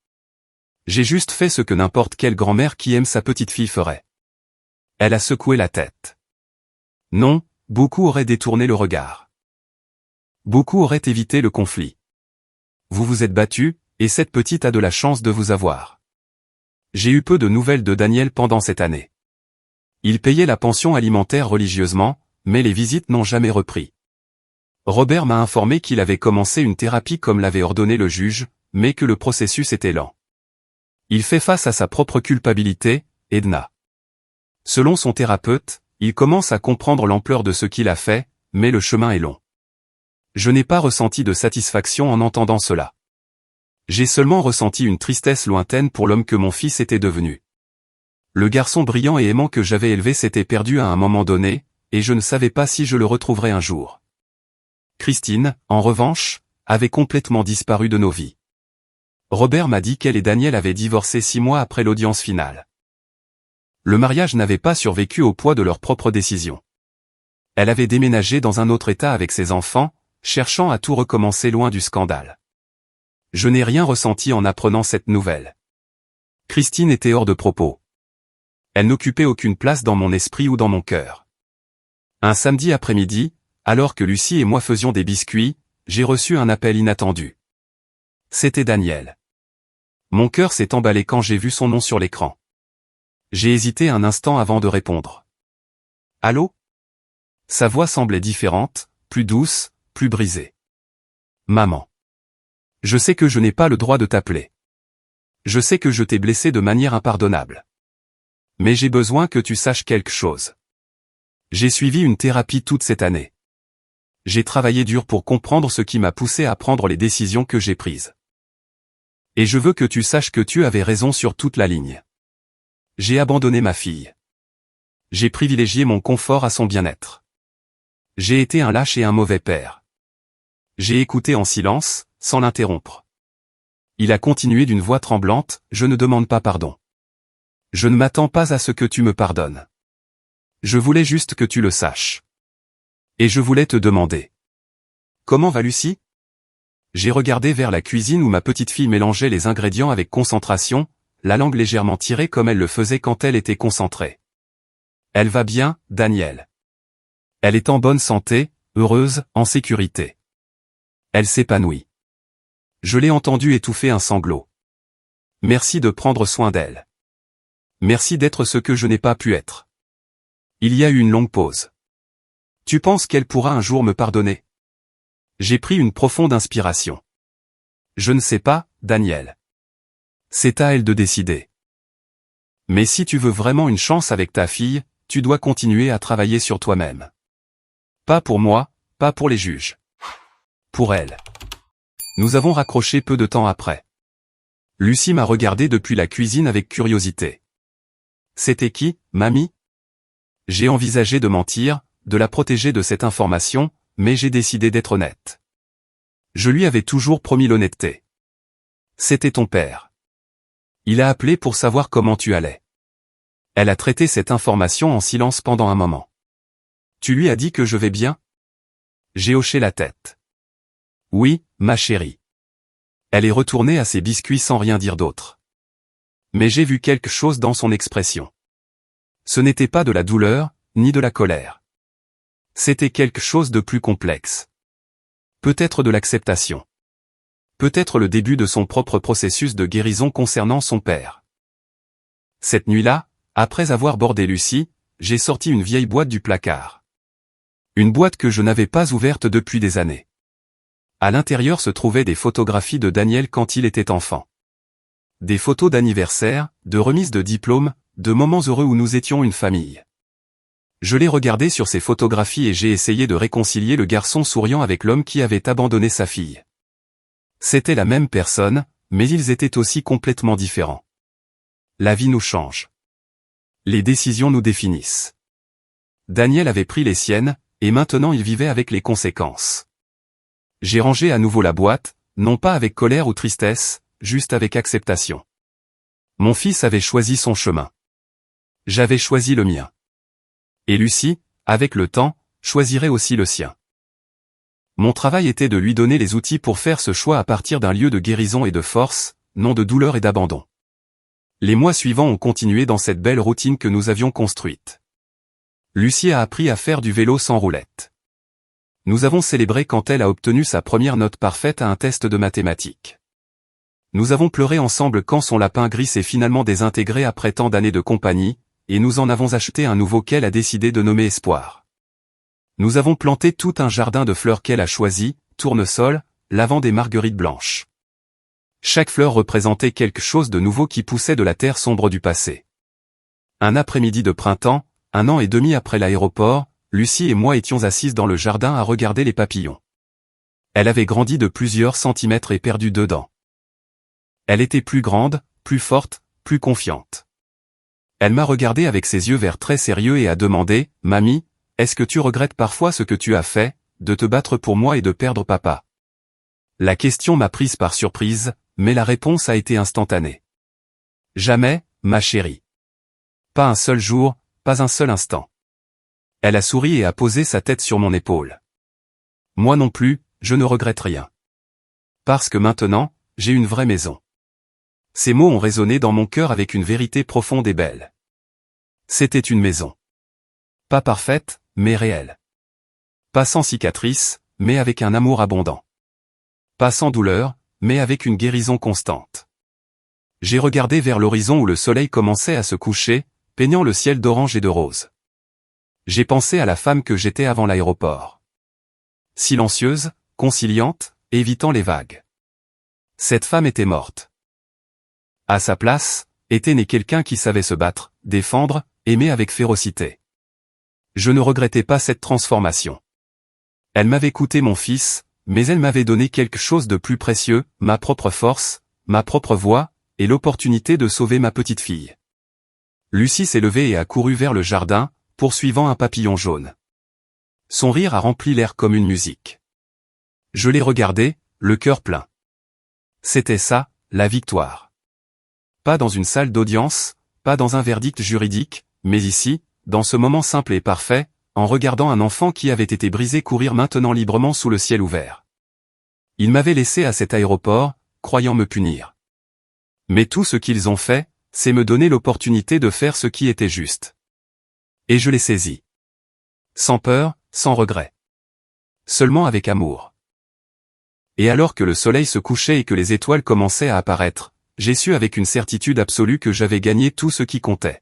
J'ai juste fait ce que n'importe quelle grand-mère qui aime sa petite-fille ferait. Elle a secoué la tête. Non, beaucoup auraient détourné le regard. Beaucoup auraient évité le conflit. Vous vous êtes battu, et cette petite a de la chance de vous avoir. J'ai eu peu de nouvelles de Daniel pendant cette année. Il payait la pension alimentaire religieusement, mais les visites n'ont jamais repris. Robert m'a informé qu'il avait commencé une thérapie comme l'avait ordonné le juge, mais que le processus était lent. Il fait face à sa propre culpabilité, Edna. Selon son thérapeute, il commence à comprendre l'ampleur de ce qu'il a fait, mais le chemin est long. Je n'ai pas ressenti de satisfaction en entendant cela. J'ai seulement ressenti une tristesse lointaine pour l'homme que mon fils était devenu. Le garçon brillant et aimant que j'avais élevé s'était perdu à un moment donné, et je ne savais pas si je le retrouverais un jour. Christine, en revanche, avait complètement disparu de nos vies. Robert m'a dit qu'elle et Daniel avaient divorcé 6 mois après l'audience finale. Le mariage n'avait pas survécu au poids de leurs propres décisions. Elle avait déménagé dans un autre état avec ses enfants, cherchant à tout recommencer loin du scandale. Je n'ai rien ressenti en apprenant cette nouvelle. Christine était hors de propos. Elle n'occupait aucune place dans mon esprit ou dans mon cœur. Un samedi après-midi, alors que Lucie et moi faisions des biscuits, j'ai reçu un appel inattendu. C'était Daniel. Mon cœur s'est emballé quand j'ai vu son nom sur l'écran. J'ai hésité un instant avant de répondre. « Allô ?» Sa voix semblait différente, plus douce, plus brisée. « Maman. Je sais que je n'ai pas le droit de t'appeler. Je sais que je t'ai blessé de manière impardonnable. Mais j'ai besoin que tu saches quelque chose. J'ai suivi une thérapie toute cette année. J'ai travaillé dur pour comprendre ce qui m'a poussé à prendre les décisions que j'ai prises. Et je veux que tu saches que tu avais raison sur toute la ligne. J'ai abandonné ma fille. J'ai privilégié mon confort à son bien-être. J'ai été un lâche et un mauvais père. J'ai écouté en silence, sans l'interrompre. Il a continué d'une voix tremblante, « Je ne demande pas pardon. Je ne m'attends pas à ce que tu me pardonnes. Je voulais juste que tu le saches. Et je voulais te demander. Comment va Lucie ? » J'ai regardé vers la cuisine où ma petite fille mélangeait les ingrédients avec concentration, la langue légèrement tirée comme elle le faisait quand elle était concentrée. Elle va bien, Daniel. Elle est en bonne santé, heureuse, en sécurité. Elle s'épanouit. Je l'ai entendue étouffer un sanglot. Merci de prendre soin d'elle. Merci d'être ce que je n'ai pas pu être. Il y a eu une longue pause. Tu penses qu'elle pourra un jour me pardonner? J'ai pris une profonde inspiration. Je ne sais pas, Daniel. C'est à elle de décider. Mais si tu veux vraiment une chance avec ta fille, tu dois continuer à travailler sur toi-même. Pas pour moi, pas pour les juges. Pour elle. Nous avons raccroché peu de temps après. Lucie m'a regardé depuis la cuisine avec curiosité. C'était qui, mamie? J'ai envisagé de mentir, de la protéger de cette information, mais j'ai décidé d'être honnête. Je lui avais toujours promis l'honnêteté. C'était ton père. Il a appelé pour savoir comment tu allais. Elle a traité cette information en silence pendant un moment. Tu lui as dit que je vais bien? J'ai hoché la tête. Oui, ma chérie. Elle est retournée à ses biscuits sans rien dire d'autre. Mais j'ai vu quelque chose dans son expression. Ce n'était pas de la douleur, ni de la colère. C'était quelque chose de plus complexe. Peut-être de l'acceptation. Peut-être le début de son propre processus de guérison concernant son père. Cette nuit-là, après avoir bordé Lucie, j'ai sorti une vieille boîte du placard. Une boîte que je n'avais pas ouverte depuis des années. À l'intérieur se trouvaient des photographies de Daniel quand il était enfant. Des photos d'anniversaire, de remise de diplômes, de moments heureux où nous étions une famille. Je l'ai regardé sur ces photographies et j'ai essayé de réconcilier le garçon souriant avec l'homme qui avait abandonné sa fille. C'était la même personne, mais ils étaient aussi complètement différents. La vie nous change. Les décisions nous définissent. Daniel avait pris les siennes, et maintenant il vivait avec les conséquences. J'ai rangé à nouveau la boîte, non pas avec colère ou tristesse, juste avec acceptation. Mon fils avait choisi son chemin. J'avais choisi le mien. Et Lucie, avec le temps, choisirait aussi le sien. Mon travail était de lui donner les outils pour faire ce choix à partir d'un lieu de guérison et de force, non de douleur et d'abandon. Les mois suivants ont continué dans cette belle routine que nous avions construite. Lucie a appris à faire du vélo sans roulette. Nous avons célébré quand elle a obtenu sa première note parfaite à un test de mathématiques. Nous avons pleuré ensemble quand son lapin gris s'est finalement désintégré après tant d'années de compagnie, et nous en avons acheté un nouveau qu'elle a décidé de nommer Espoir. Nous avons planté tout un jardin de fleurs qu'elle a choisi, tournesol, lavande et marguerite blanche. Chaque fleur représentait quelque chose de nouveau qui poussait de la terre sombre du passé. Un après-midi de printemps, 1 an et demi après l'aéroport, Lucie et moi étions assises dans le jardin à regarder les papillons. Elle avait grandi de plusieurs centimètres et perdu 2 dents. Elle était plus grande, plus forte, plus confiante. Elle m'a regardé avec ses yeux verts très sérieux et a demandé, « Mamie, est-ce que tu regrettes parfois ce que tu as fait, de te battre pour moi et de perdre papa ?» La question m'a prise par surprise, mais la réponse a été instantanée. « Jamais, ma chérie. Pas un seul jour, pas un seul instant. » Elle a souri et a posé sa tête sur mon épaule. « Moi non plus, je ne regrette rien. Parce que maintenant, j'ai une vraie maison. » Ces mots ont résonné dans mon cœur avec une vérité profonde et belle. C'était une maison. Pas parfaite, mais réelle. Pas sans cicatrices, mais avec un amour abondant. Pas sans douleur, mais avec une guérison constante. J'ai regardé vers l'horizon où le soleil commençait à se coucher, peignant le ciel d'orange et de rose. J'ai pensé à la femme que j'étais avant l'aéroport. Silencieuse, conciliante, évitant les vagues. Cette femme était morte. À sa place, était né quelqu'un qui savait se battre, défendre, aimer avec férocité. Je ne regrettais pas cette transformation. Elle m'avait coûté mon fils, mais elle m'avait donné quelque chose de plus précieux, ma propre force, ma propre voix, et l'opportunité de sauver ma petite fille. Lucie s'est levée et a couru vers le jardin, poursuivant un papillon jaune. Son rire a rempli l'air comme une musique. Je l'ai regardée, le cœur plein. C'était ça, la victoire. Pas dans une salle d'audience, pas dans un verdict juridique, mais ici, dans ce moment simple et parfait, en regardant un enfant qui avait été brisé courir maintenant librement sous le ciel ouvert. Ils m'avaient laissé à cet aéroport, croyant me punir. Mais tout ce qu'ils ont fait, c'est me donner l'opportunité de faire ce qui était juste. Et je l'ai saisi. Sans peur, sans regret. Seulement avec amour. Et alors que le soleil se couchait et que les étoiles commençaient à apparaître, j'ai su avec une certitude absolue que j'avais gagné tout ce qui comptait.